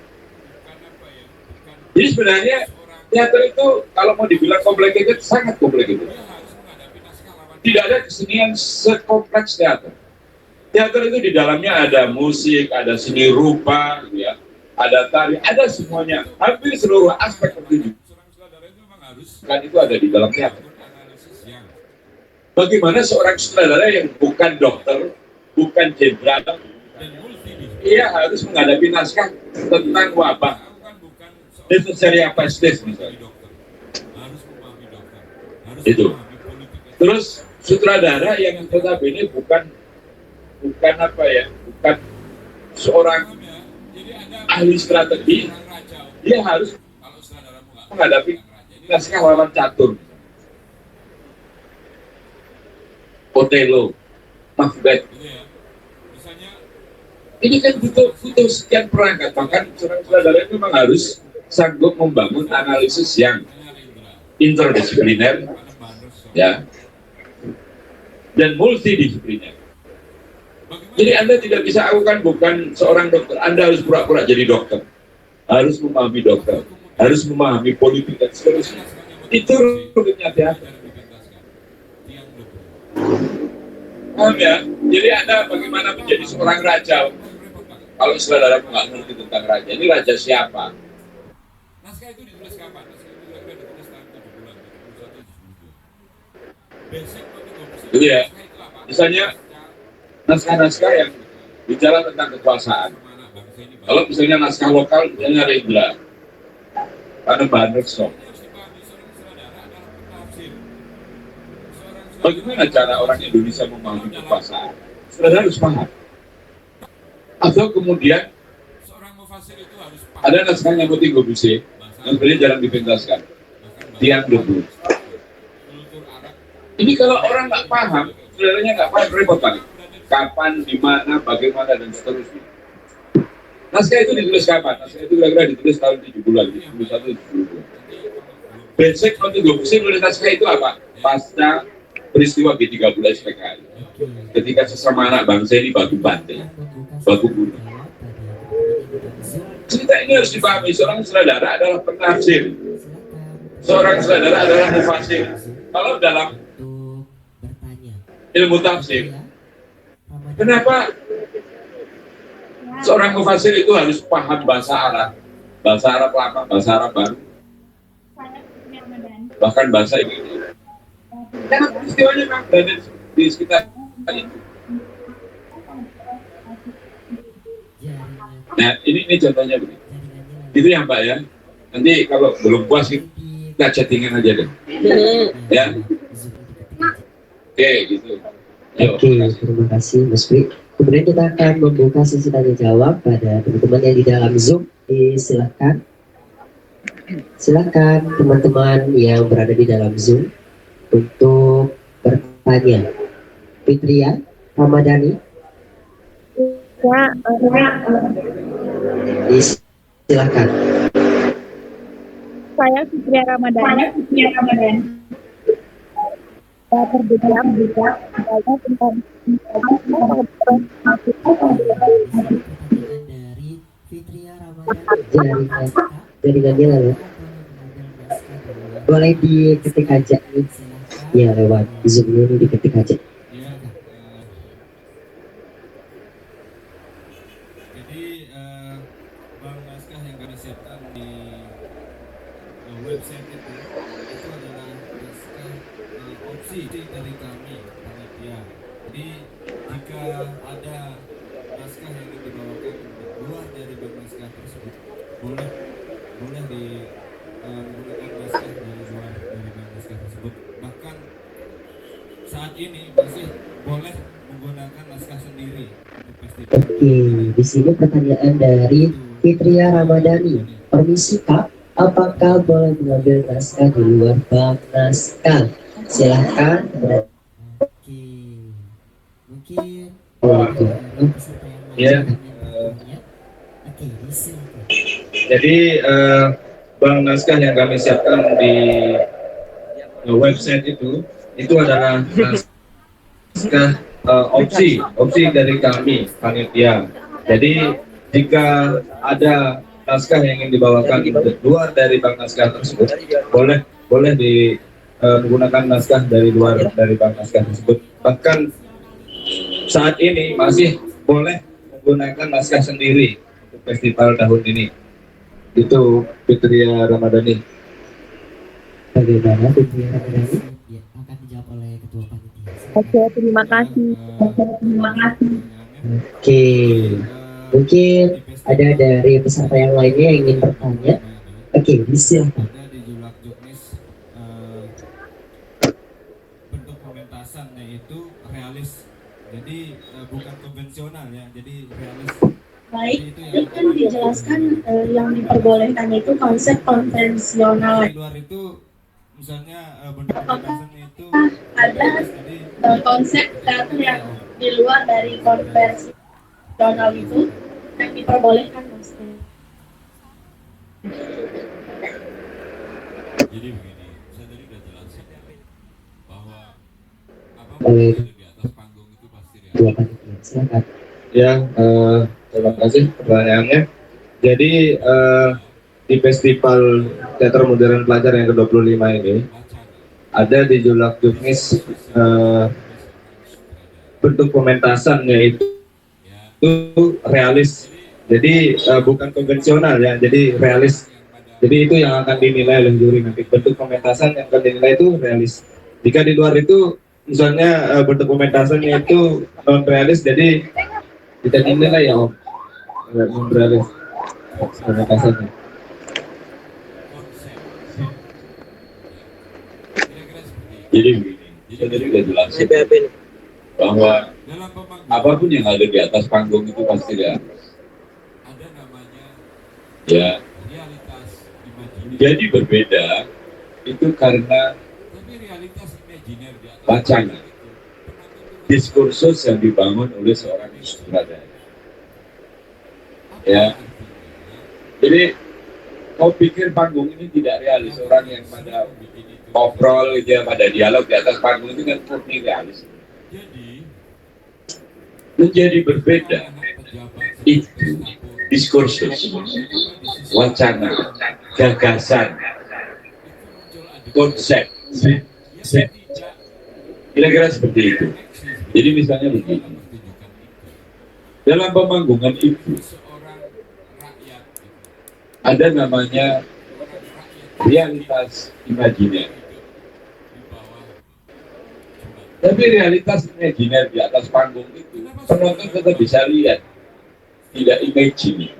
Jadi sebenarnya teater itu kalau mau dibilang complicated, sangat complicated. Tidak ada kesenian sekompleks teater. Teater itu di dalamnya ada musik, ada seni rupa, ya, ada tari, ada semuanya. Hampir seluruh aspek pertunjukan itu ada di dalam teater. Bagaimana seorang sutradara yang bukan dokter, bukan jenderal, ia harus menghadapi naskah tentang wabah. Diphtheria pestis misalnya. Itu. Terus sutradara yang notabene bukan apa ya, bukan seorang ahli strategi, dia harus menghadapi naskah lawan catur, Otelo, Macbeth. Ini kan butuh sekian perangkat, bahkan seorang sutradara itu memang harus sanggup membangun analisis yang interdisipliner, ya, dan multidisipliner. Jadi Anda tidak bisa, aku kan bukan seorang dokter, Anda harus pura-pura jadi dokter, harus memahami dokter, harus memahami politik dan seterusnya. Itu rumitnya teater. Paham ya? Jadi Anda bagaimana menjadi seorang raja? Kalau saudara nggak ngerti tentang raja, ini raja siapa? Naskah itu ditulis kapan? Naskah itu kira-kira ditulis tahun 70-an, 71, 72. Basic motivasi. Gitu ya. Misalnya naskah-naskah yang bicara tentang kekuasaan. Kalau misalnya naskah lokal, misalnya Rendra, Panembahan Rekso. Bagaimana cara orang Indonesia memahami kekuasaan? Saudara harus paham. Atau kemudian ada naskahnya Muti Gobuse yang sebenarnya jarang dipentaskan, Tiang Debu. Ini kalau orang nggak paham, saudaranya nggak paham, repot banget. Kapan, di mana, bagaimana, dan seterusnya. Naskah itu ditulis kapan? Naskah itu kira-kira ditulis tahun 70-an, 71, 72. Basic Muti Gobuse menulis naskah itu apa? Pasca peristiwa G30 SPKI. Ketika sesama anak bangsa ini baku bantai, baku bunuh. Cerita ini harus dipahami, seorang sutradara adalah penafsir, seorang sutradara adalah mufasir. Kalau dalam ilmu tafsir, kenapa seorang mufasir itu harus paham bahasa Arab lama, bahasa Arab baru, bahkan bahasa Inggris? Karena peristiwanya memang berada di sekitar itu. Nah, ini contohnya begini. Itu ya Mbak ya. Nanti kalau belum puas kita chattingan aja deh. Ya. Oke, gitu. Oke, terima kasih Mas Pri. Kemudian kita akan membuka sesi tanya jawab pada teman-teman yang di dalam Zoom. Silakan. Silakan teman-teman yang berada di dalam Zoom untuk bertanya. Fitria Ramadhani. Silakan. Saya Fitria Ramadhani. Saya terdiam saya tentang dari Fitria Ramadhani. Jaringannya lalu. Boleh diketik aja nih. Ya lewat Zoom ini diketik aja. Website itu adalah naskah opsi dari kami panitia. Jadi jika ada naskah yang dibawakan luar dari bank naskah tersebut, boleh menggunakan naskah dari luar dari bank naskah tersebut. Bahkan saat ini masih boleh menggunakan naskah sendiri untuk festival. Oke, di sini pertanyaan dari Fitria Ramadhani. Permisi Kak, apakah boleh mengambil naskah di luar bank naskah? Silahkan. Oke, mungkin Ya. Oke, silakan. Jadi bank naskah yang kami siapkan di website itu adalah naskah opsi dari kami panitia. Jadi jika ada naskah yang ingin dibawakan luar dari bank naskah tersebut, boleh menggunakan naskah dari luar dari bank naskah tersebut. Bahkan saat ini masih boleh menggunakan naskah sendiri untuk festival tahun ini. Itu Fitria Ramadhani. Bagaimana Fitria Ramadhani? Ya, akan dijawab oleh ketua panitia. Oke, terima kasih. Oke, mungkin ada dari peserta yang lainnya yang ingin bertanya. Oke, silakan. Ada di Julak Juknis bentuk pementasan pementasannya itu realis. Jadi bukan konvensional ya, jadi realis. Baik, tadi kan dijelaskan yang diperbolehkan itu konsep konvensional. Di luar itu misalnya bentuk pementasannya itu Ada konsep teater yang di luar dari konvensional itu yang diperbolehkan, Mas. Jadi begini, saya tadi udah jelasin bahwa apa Oleh di atas panggung itu pasti realis. dua panitia, silakan. Ya, terima kasih pertanyaannya. Jadi di Festival Teater Modern Pelajar yang ke-25 ini ada di Julak Juknis bentuk pementasannya itu realis. Jadi bukan konvensional ya, jadi realis. Jadi itu yang akan dinilai oleh juri nanti. Bentuk pementasan yang akan dinilai itu realis. Jika di luar itu misalnya bentuk pementasannya itu non realis, jadi kita dinilai ya Om non realis pementasannya. Jadi begini, saya tadi udah jelasin bahwa apapun yang ada di atas panggung itu pasti realis. Ada namanya Ya, realitas imajiner. jadi berbeda itu karena Tapi realitas imajiner di atas wacana, diskursus yang dibangun oleh seorang sutradara. Ya, jadi kau pikir panggung ini tidak realis, orang yang pada ngobrol gitu ya, pada dialog di atas panggung itu kan murni realis. Jadi Menjadi berbeda itu diskursus, wacana, gagasan, konsep, kira-kira seperti itu. Jadi misalnya begini, dalam pemanggungan itu ada namanya realitas imajiner. Tapi realitas imajiner di atas panggung itu penonton tetap bisa lihat, tidak imagine.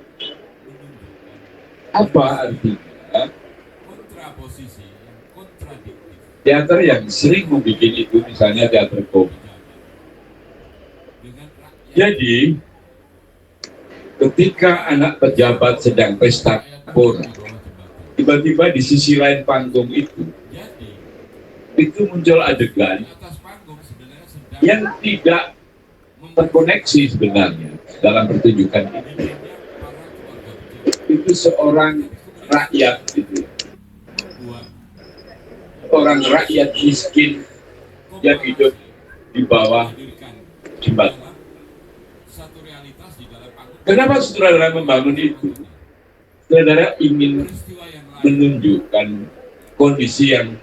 Apa artinya? kontraposisi, kontradiktif. Teater yang sering membuat itu misalnya teater komik. Jadi ketika anak pejabat sedang pesta pora, tiba-tiba di sisi lain panggung itu muncul adegan yang tidak terkoneksi sebenarnya dalam pertunjukan itu. Itu seorang rakyat itu, orang rakyat miskin yang hidup di bawah jembatan. Kenapa sutradara membangun itu? Sutradara ingin menunjukkan kondisi yang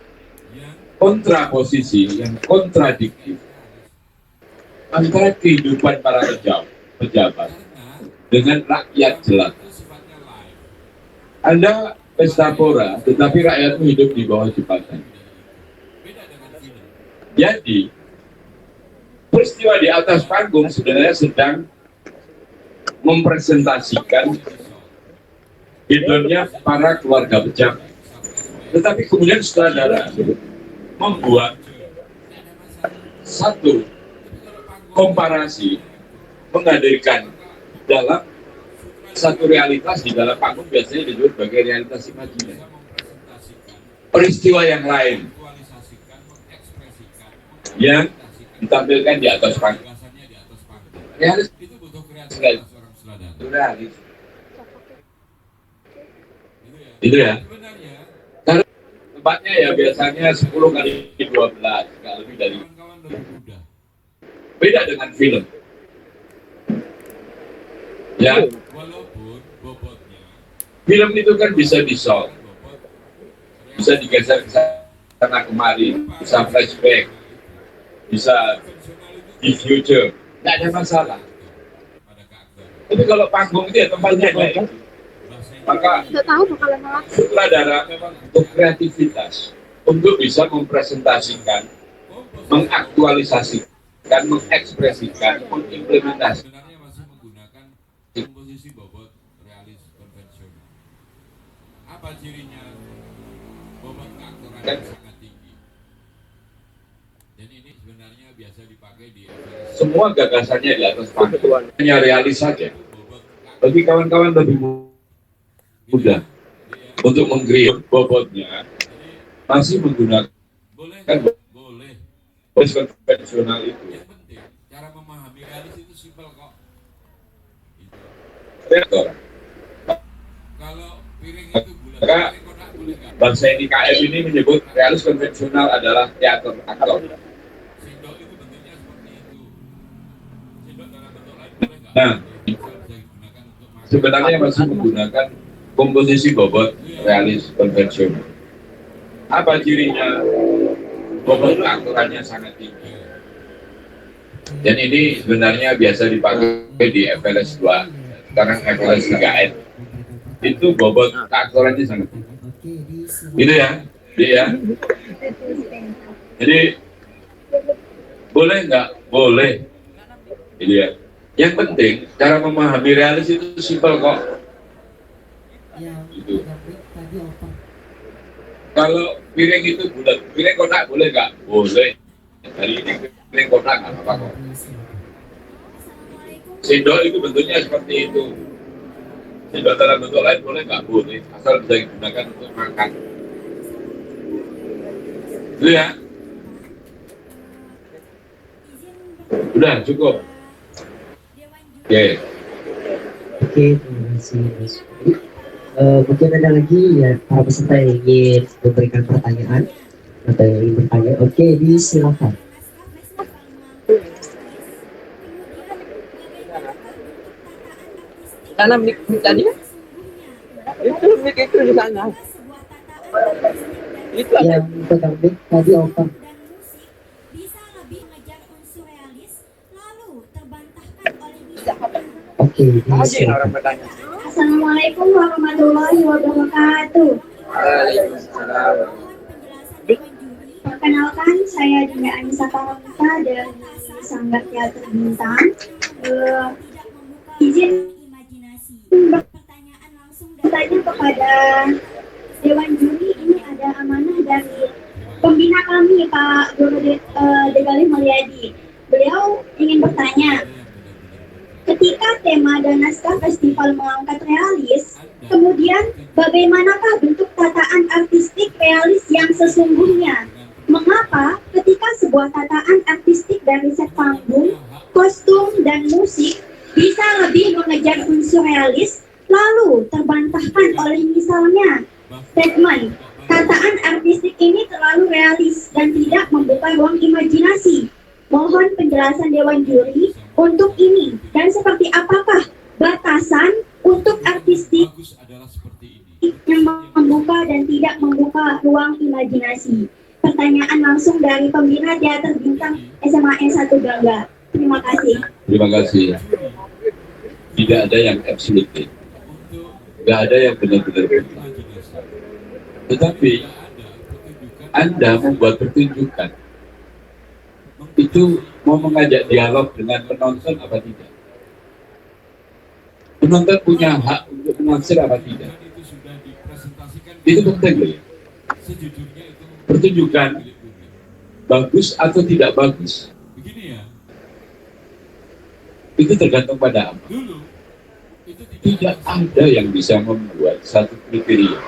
kontraposisi, yang kontradiktif antara kehidupan para pejabat dengan rakyat jelata. Anda pesta pora, tetapi rakyatmu hidup di bawah jembatan. Jadi, peristiwa di atas panggung sebenarnya sedang mempresentasikan hidupnya para keluarga pejabat. Tetapi kemudian sutradara membuat satu komparasi, menghadirkan dalam satu realitas di dalam panggung biasanya disebut sebagai realitas imajiner. Peristiwa yang lain yang ditampilkan di atas panggung. Realis sekali. Realis. Itu ya. Karena tempatnya ya biasanya 10 kali 12, nggak lebih dari. Beda dengan film. Ya. Film itu kan bisa di-sound, bisa digeser ke sana kemari, bisa flashback, bisa di future, nggak ada masalah. Tapi kalau panggung itu ya tempatnya kayak itu. Maka sutradara memang butuh kreativitas untuk bisa mempresentasikan, mengaktualisasikan, mengekspresikan, mengimplementasikan. Sebenarnya masih menggunakan komposisi bobot realis konvensional. Apa cirinya? Bobot keaktoran yang sangat tinggi. Dan ini sebenarnya biasa dipakai di Semua gagasannya di atas panggung. Hanya realis saja. Bagi kawan-kawan lebih mudah untuk meng-create bobotnya, masih menggunakan bos konvensional itu. Yang penting cara memahami realis itu simpel kok. Betul. Kalau piring itu bulat, Maka piring kotak boleh nggak? bangsa NIKF ini menyebut realis konvensional adalah teater aktor. Sendok itu bentuknya seperti itu. Sendok dalam bentuk lain boleh nggak? Nah, Bisa digunakan untuk makan. sebenarnya masih menggunakan komposisi bobot realis konvensional. Apa cirinya? Bobot keaktorannya sangat tinggi. Dan ini sebenarnya biasa dipakai di FLS 2, sekarang FLS 3N. Itu bobot keaktorannya sangat tinggi. Gitu ya, dia. Jadi boleh nggak? Boleh. Gitu ya. Yang penting cara memahami realis itu simpel kok. Gitu. Kalau piring itu bulat, piring kotak boleh nggak? Boleh. Hari ini piring kotak nggak apa-apa kok. Sendok itu bentuknya seperti itu. Sendok dalam bentuk lain boleh nggak? Boleh. Asal bisa digunakan untuk makan. Itu ya. Udah cukup. Oke. Oke, terima kasih Mas Budi. Mungkin ada lagi ya para peserta yang ingin memberikan pertanyaan atau yang ingin bertanya. Oke, disilakan. Karena mic tadi itu mic itu di sana. Itu Yang pegang mic tadi open. Oke, disilakan. bertanya. Assalamualaikum warahmatullahi wabarakatuh. Perkenalkan, saya Dinda Anissa Paramita dari Sanggar Teater Bintang. Izin bertanya kepada Dewan Juri, ini ada amanah dari pembina kami, Pak Guru Degalih Mulyadi. Beliau ingin bertanya, ketika tema dan naskah festival mengangkat realis, kemudian bagaimanakah bentuk tataan artistik realis yang sesungguhnya? Mengapa ketika sebuah tataan artistik dari set panggung, kostum, dan musik bisa lebih mengejar unsur realis, lalu terbantahkan oleh misalnya statement, tataan artistik ini terlalu realis dan tidak membuka ruang imajinasi? Mohon penjelasan Dewan Juri untuk ini, dan seperti apakah batasan untuk artistik yang membuka dan tidak membuka ruang imajinasi? Pertanyaan langsung dari pembina Teater Bintang SMA N1 Gangga. Terima kasih. Terima kasih. Tidak ada yang absolute. Tidak ada yang benar-benar benar. Tetapi Anda membuat pertunjukan itu mau mengajak dialog dengan penonton apa tidak? Penonton punya hak untuk menafsir apa tidak? Itu penting loh ya. Pertunjukan bagus atau tidak bagus itu tergantung pada apa. Tidak ada yang bisa membuat satu kriteria.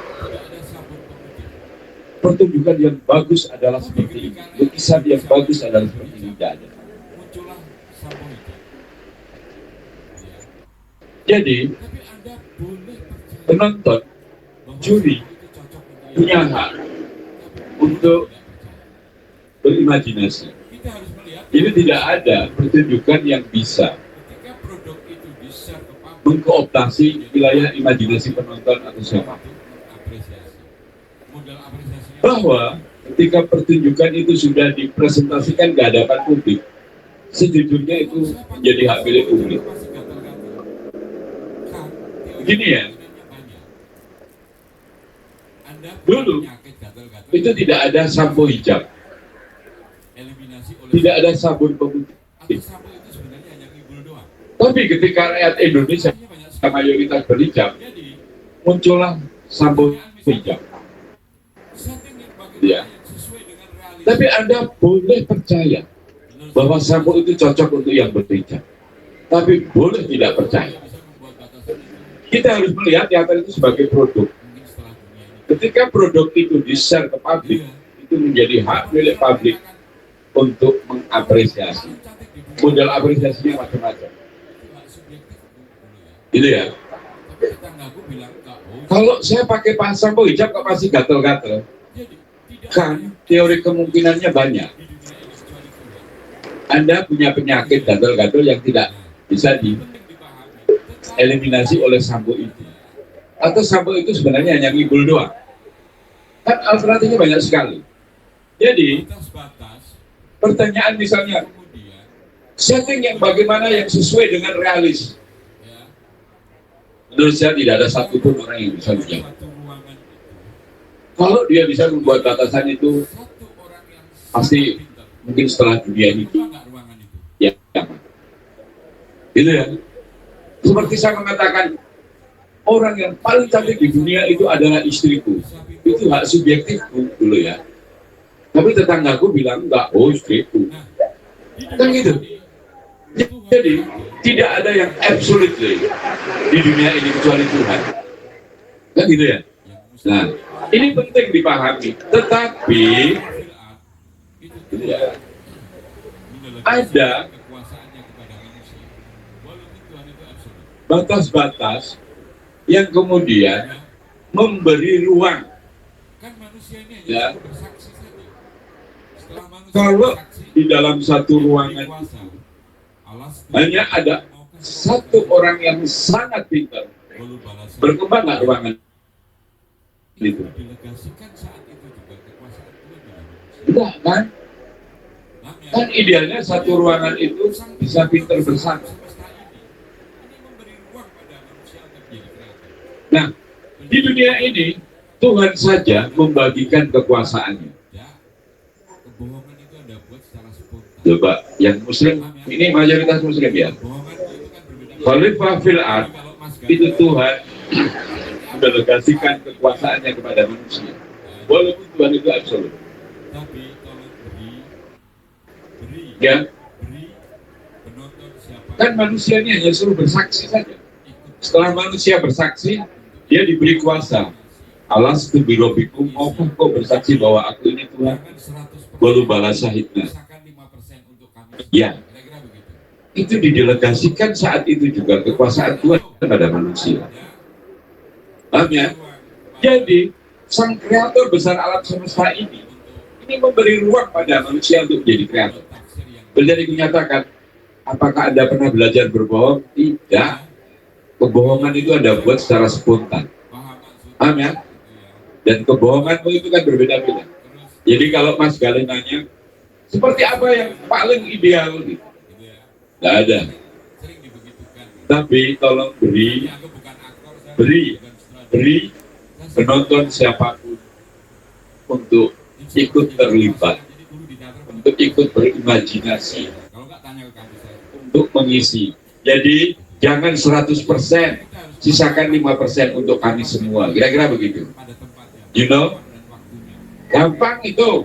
Pertunjukan yang bagus adalah seperti ini, lukisan yang bagus adalah seperti ini, tidak ada. Jadi penonton, juri punya hak untuk berimajinasi. Ini tidak ada pertunjukan yang bisa mengkooptasi wilayah imajinasi penonton atau siapa. Bahwa ketika pertunjukan itu sudah dipresentasikan ke hadapan publik, sejujurnya itu menjadi hak milik publik. Begini ya, dulu itu tidak ada sampo hijab, tidak ada sabun pemutih. Tapi ketika rakyat Indonesia mayoritas berhijab, muncullah sampo hijab. Ya. Tapi Anda boleh percaya bahwa sampo itu cocok untuk yang berhijab. Tapi boleh tidak percaya. Kita harus melihat teater itu sebagai produk. Ketika produk itu di-share ke publik, itu menjadi hak milik publik untuk mengapresiasi. Model apresiasinya macam-macam. Gitu ya. Kalau saya pakai sampo hijab kok masih gatel-gatel, kan teori kemungkinannya banyak. Anda punya penyakit gatel-gatel yang tidak bisa dieliminasi oleh sampo itu. Atau sampo itu sebenarnya hanya ngibul doang. Kan alternatifnya banyak sekali. Jadi, pertanyaan misalnya, setting yang bagaimana yang sesuai dengan realis? Menurut saya tidak ada satupun orang yang bisa menjawab. Kalau dia bisa membuat batasan itu, pasti mungkin setelah dunia ini, ya, gitu ya. Seperti saya mengatakan, orang yang paling cantik di dunia itu adalah istriku. Itu hak subjektifku dulu ya. Tapi tetanggaku bilang enggak, oh istriku. Kan gitu. Jadi tidak ada yang absolutely di dunia ini kecuali Tuhan. Kan gitu ya. Nah, ini penting dipahami. Tetapi ya, ada batas-batas yang kemudian memberi ruang. Ya. Kalau di dalam satu ruangan itu hanya ada satu orang yang sangat pintar, berkembanglah ruangan itu. Enggak kan? Kan idealnya satu ruangan itu bisa pintar bersama. Nah, di dunia ini Tuhan saja membagikan kekuasaannya. Coba, yang Muslim ini mayoritas Muslim ya. Khalifah fil ard itu Tuhan mendelegasikan kekuasaannya kepada manusia. Walaupun Tuhan itu absolut. Ya, kan manusia ini hanya suruh bersaksi saja. Setelah manusia bersaksi, dia diberi kuasa. Alas tu birobikum, maukah kau bersaksi bahwa aku ini Tuhan? Walau balas syahidna. Ya, itu didelegasikan saat itu juga kekuasaan Tuhan kepada manusia. Paham ya? Jadi, sang kreator besar alam semesta ini memberi ruang pada manusia untuk menjadi kreator. Jadi menyatakan, apakah Anda pernah belajar berbohong? Tidak. Kebohongan itu Anda buat secara spontan. Paham ya? Dan kebohonganmu itu kan berbeda-beda. Jadi kalau Mas Galih nanya, seperti apa yang paling ideal gitu? Tidak ada. Tapi tolong beri penonton siapapun untuk ikut terlibat, untuk ikut berimajinasi, untuk mengisi. Jadi jangan 100%, sisakan 5% untuk kami semua. Kira-kira begitu. You know? Gampang itu.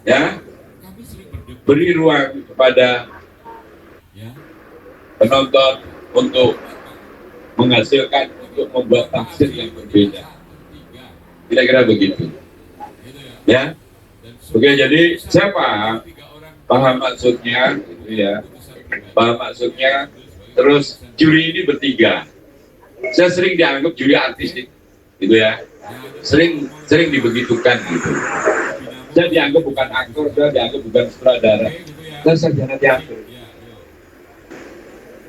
Ya. Beri ruang kepada penonton untuk menghasilkan, untuk membuat tafsir yang berbeda. Kira-kira begitu. Ya. Oke, jadi saya paham maksudnya, gitu ya. Paham maksudnya. Terus juri ini bertiga. Saya sering dianggap juri artistik, gitu ya. Sering dibegitukan gitu. Saya dianggap bukan aktor, saya dianggap bukan sutradara. Saya sarjana teater.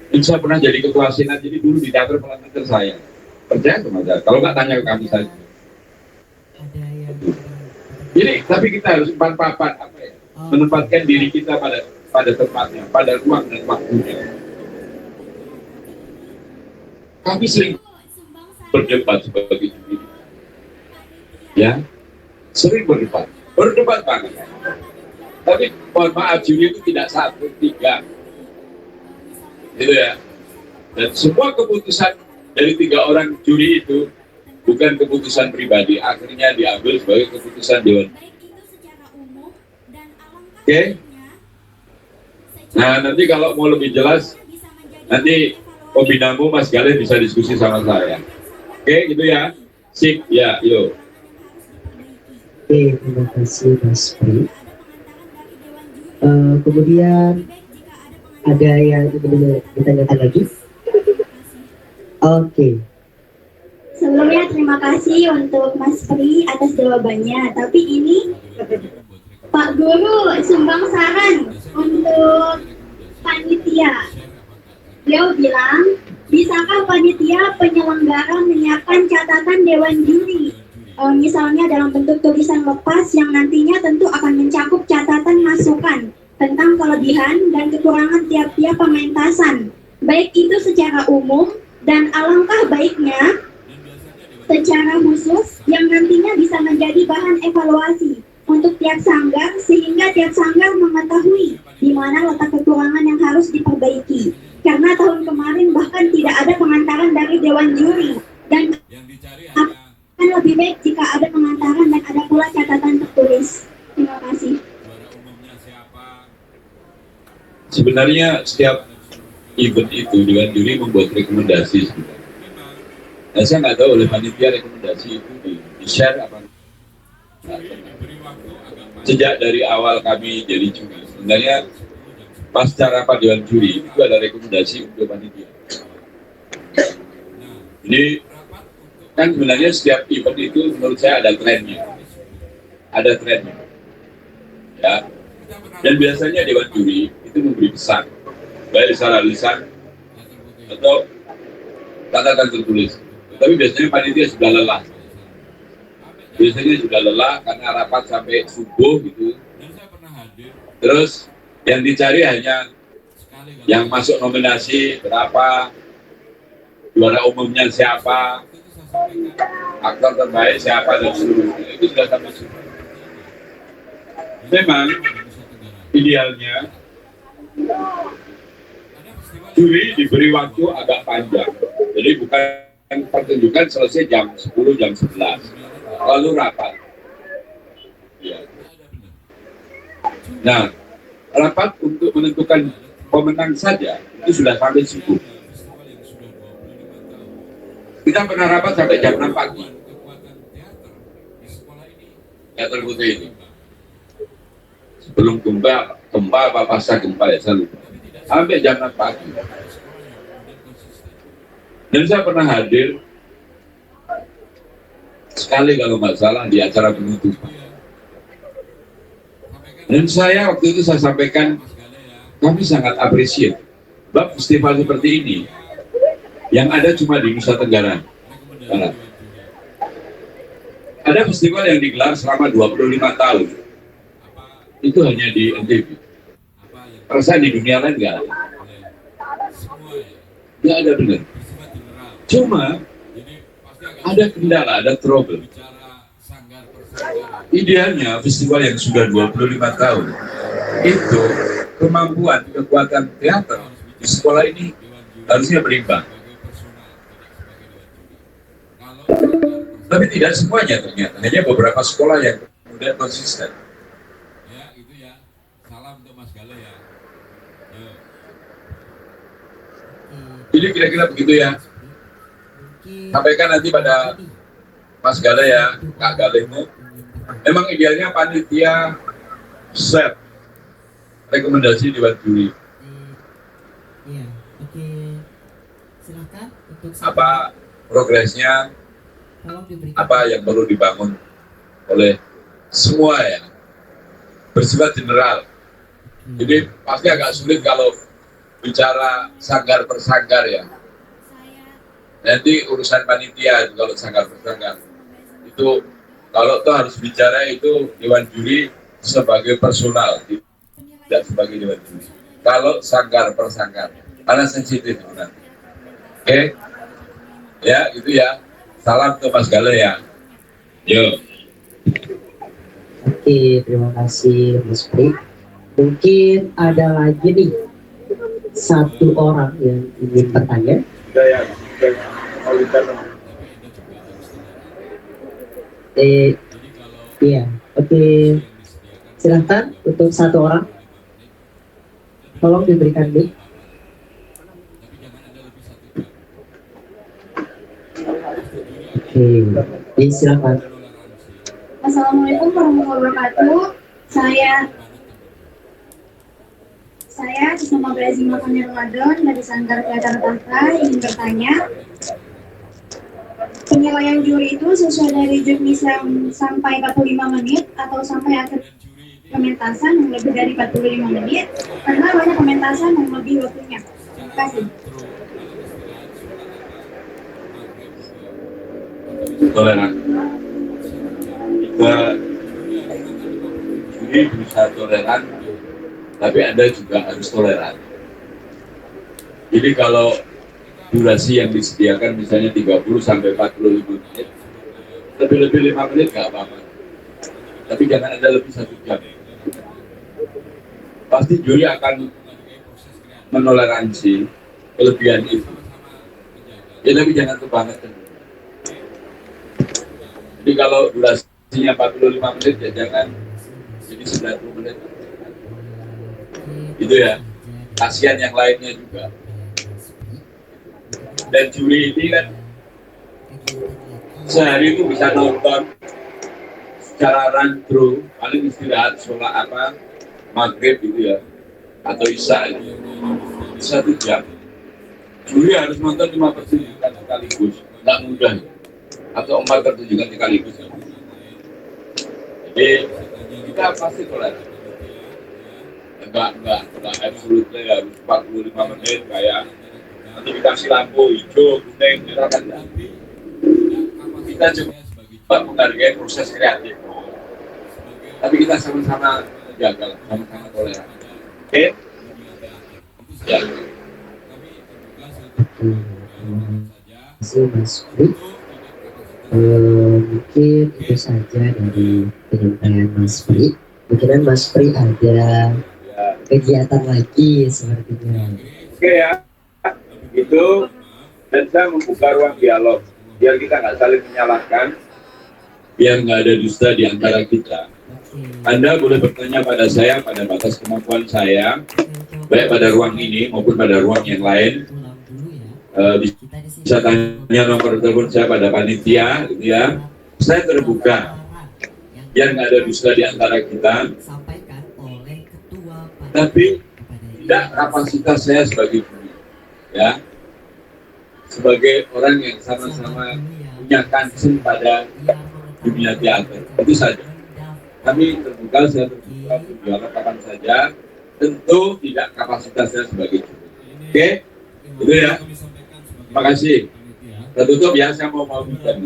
Dan saya pernah jadi ketua senat, jadi dulu di teater parlementer saya. Percaya sama saya, kalau nggak tanya ke kami saja. Jadi, tapi kita harus papan apa ya? Menempatkan diri kita pada tempatnya, pada ruang dan waktunya. Kami sering berdebat sebagai juri. Ya, sering berdebat banget. Tapi mohon maaf, juri itu tidak 1, 3, gitu ya. Dan semua keputusan dari 3 orang juri itu bukan keputusan pribadi, akhirnya diambil sebagai keputusan dewan. Oke? Nah, nanti kalau mau lebih jelas, nanti pembinamu Mas Galih bisa diskusi sama saya. Oke, gitu ya. Sip, ya, yuk. Oke, terima kasih Mas Pri. Kemudian ada yang ingin ditanyakan lagi? Oke. Sebelumnya terima kasih untuk Mas Pri atas jawabannya. Tapi ini Pak Guru sumbang saran untuk panitia. Beliau bilang, bisakah panitia penyelenggara menyiapkan catatan dewan juri? Misalnya dalam bentuk tulisan lepas yang nantinya tentu akan mencakup catatan masukan tentang kelebihan dan kekurangan tiap-tiap pementasan. Baik itu secara umum dan alangkah baiknya secara khusus yang nantinya bisa menjadi bahan evaluasi untuk tiap sanggar sehingga tiap sanggar mengetahui di mana letak kekurangan yang harus diperbaiki. Karena tahun kemarin bahkan tidak ada pengantaran dari dewan juri dan akan lebih baik jika ada pengantaran dan ada pula catatan tertulis. Terima kasih. Sebenarnya setiap event itu dewan juri membuat rekomendasi sebenarnya. Nah, saya nggak tahu oleh panitia rekomendasi itu di-share apa. Sejak dari awal kami jadi juri, sebenarnya pasca rapat dewan juri itu ada rekomendasi untuk panitia. Jadi kan sebenarnya setiap event itu menurut saya ada trennya, ya. Dan biasanya dewan juri itu memberi pesan, baik secara lisan atau catatan tertulis. Tapi biasanya panitia sudah lelah. Karena rapat sampai subuh gitu. Terus yang dicari hanya yang masuk nominasi berapa, juara umumnya siapa, aktor terbaik siapa, dan seluruhnya. Itu sudah sama semua. Memang idealnya juri diberi waktu agak panjang. Jadi bukan pertunjukan selesai jam 10, jam 11. Lalu rapat. Ya. Nah, rapat untuk menentukan pemenang saja itu sudah sampai subuh. Kita pernah rapat sampai jam 6 pagi. Teater Putih ini. Sebelum gempa apa pasca gempa ya saya lupa. Sampai jam 6 pagi. Dan saya pernah hadir sekali kalau nggak salah di acara penutupan. Dan saya waktu itu saya sampaikan, kami sangat apresiasi bab festival seperti ini yang ada cuma di Nusa Tenggara Barat. Ada festival yang digelar selama 25 tahun. Itu hanya di NTB. Perasaan di dunia lain nggak ada. Nggak ada benar. Cuma ada kendala, ada trouble. Idealnya festival yang sudah 25 tahun itu kemampuan, kekuatan teater di sekolah ini harusnya berimbang. Tapi tidak semuanya ternyata, hanya beberapa sekolah yang kemudian konsisten. Ya, itu ya. Salam untuk Mas Galih ya. Jadi kira-kira begitu ya. Sampaikan nanti pada Mas Galih ya, Kak Galihmu. Memang idealnya panitia set rekomendasi dewan juri. Iya, oke. Silakan untuk Apa progresnya, tolong diberikan. apa yang perlu dibangun oleh semua ya, bersifat general. Jadi pasti agak sulit kalau bicara sanggar per sanggar ya. Nanti urusan panitia kalau sanggar per sanggar itu, kalau tuh harus bicara itu dewan juri sebagai personal, tidak sebagai dewan juri. Kalau sanggar per sanggar, karena sensitif nanti. Oke, ya itu ya. Salam untuk Mas Galih ya. Yuk. Oke, terima kasih Mas Pri. Mungkin ada lagi nih satu orang yang ingin bertanya. Iya, oke. Silahkan untuk satu orang. Tolong diberikan mic. Oke, silakan. Assalamualaikum warahmatullahi wabarakatuh. Saya atas nama Brazima Fanny Ramadan dari Sanggar Teater Tahta ingin bertanya, penilaian juri itu sesuai dari jurni sampai 45 menit atau sampai akhir pementasan yang lebih dari 45 menit, karena banyak pementasan yang lebih waktunya. Terima kasih. Toleran. Kita juri bisa toleran, tapi Anda juga harus toleran. Jadi kalau durasi yang disediakan misalnya 30 sampai 45 menit, lebih 5 menit nggak apa-apa. Tapi jangan ada lebih 1 jam. Pasti juri akan menoleransi kelebihan itu. Ya tapi jangan kebangetan. Jadi kalau durasinya 45 menit ya jangan jadi 90 menit. Itu ya. Kasihan yang lainnya juga. Dan juri ini kan sehari itu bisa nonton secara run through, paling istirahat sholat maghrib gitu ya, atau isya itu 1 jam. Juri harus nonton 5 pertunjukan sekaligus, nggak mudah, atau 4 pertunjukan sekaligus. Jadi kita pasti toleran. Enggak absolutely harus 45 menit kayak nanti dikasih lampu hijau, kuning, merah kan. Kita coba menghargai proses kreatif. Tapi kita sama-sama menjaga, sama-sama toleran. Oke? Ya. Terima kasih Mas Pri. Mungkin itu saja dari penyampaian Mas Pri. Mungkin Mas Pri ada kegiatan lagi sepertinya. Oke ya, itu dan saya membuka ruang dialog biar kita nggak saling menyalahkan, biar nggak ada dusta di antara kita. Anda boleh bertanya pada saya pada batas kemampuan saya, baik pada ruang ini maupun pada ruang yang lain. Bisa tanya nomor telepon saya pada panitia, gitu ya. Saya terbuka, biar nggak ada dusta di antara kita. Tapi tidak kapasitas saya sebagai guru, ya, sebagai orang yang sama-sama punya concern pada dunia teater, itu saja. Kami terbuka, saya terbuka berdialog kapan saja, tentu tidak kapasitasnya sebagai guru. Oke, itu ya. Terima kasih. Tertutup ya, saya mau bicara.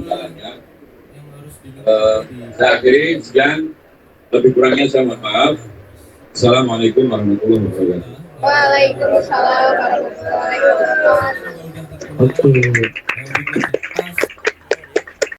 Saya akhiri, sekian, lebih kurangnya saya mohon maaf. Assalamualaikum warahmatullahi wabarakatuh. Waalaikumsalam warahmatullahi wabarakatuh. Oke.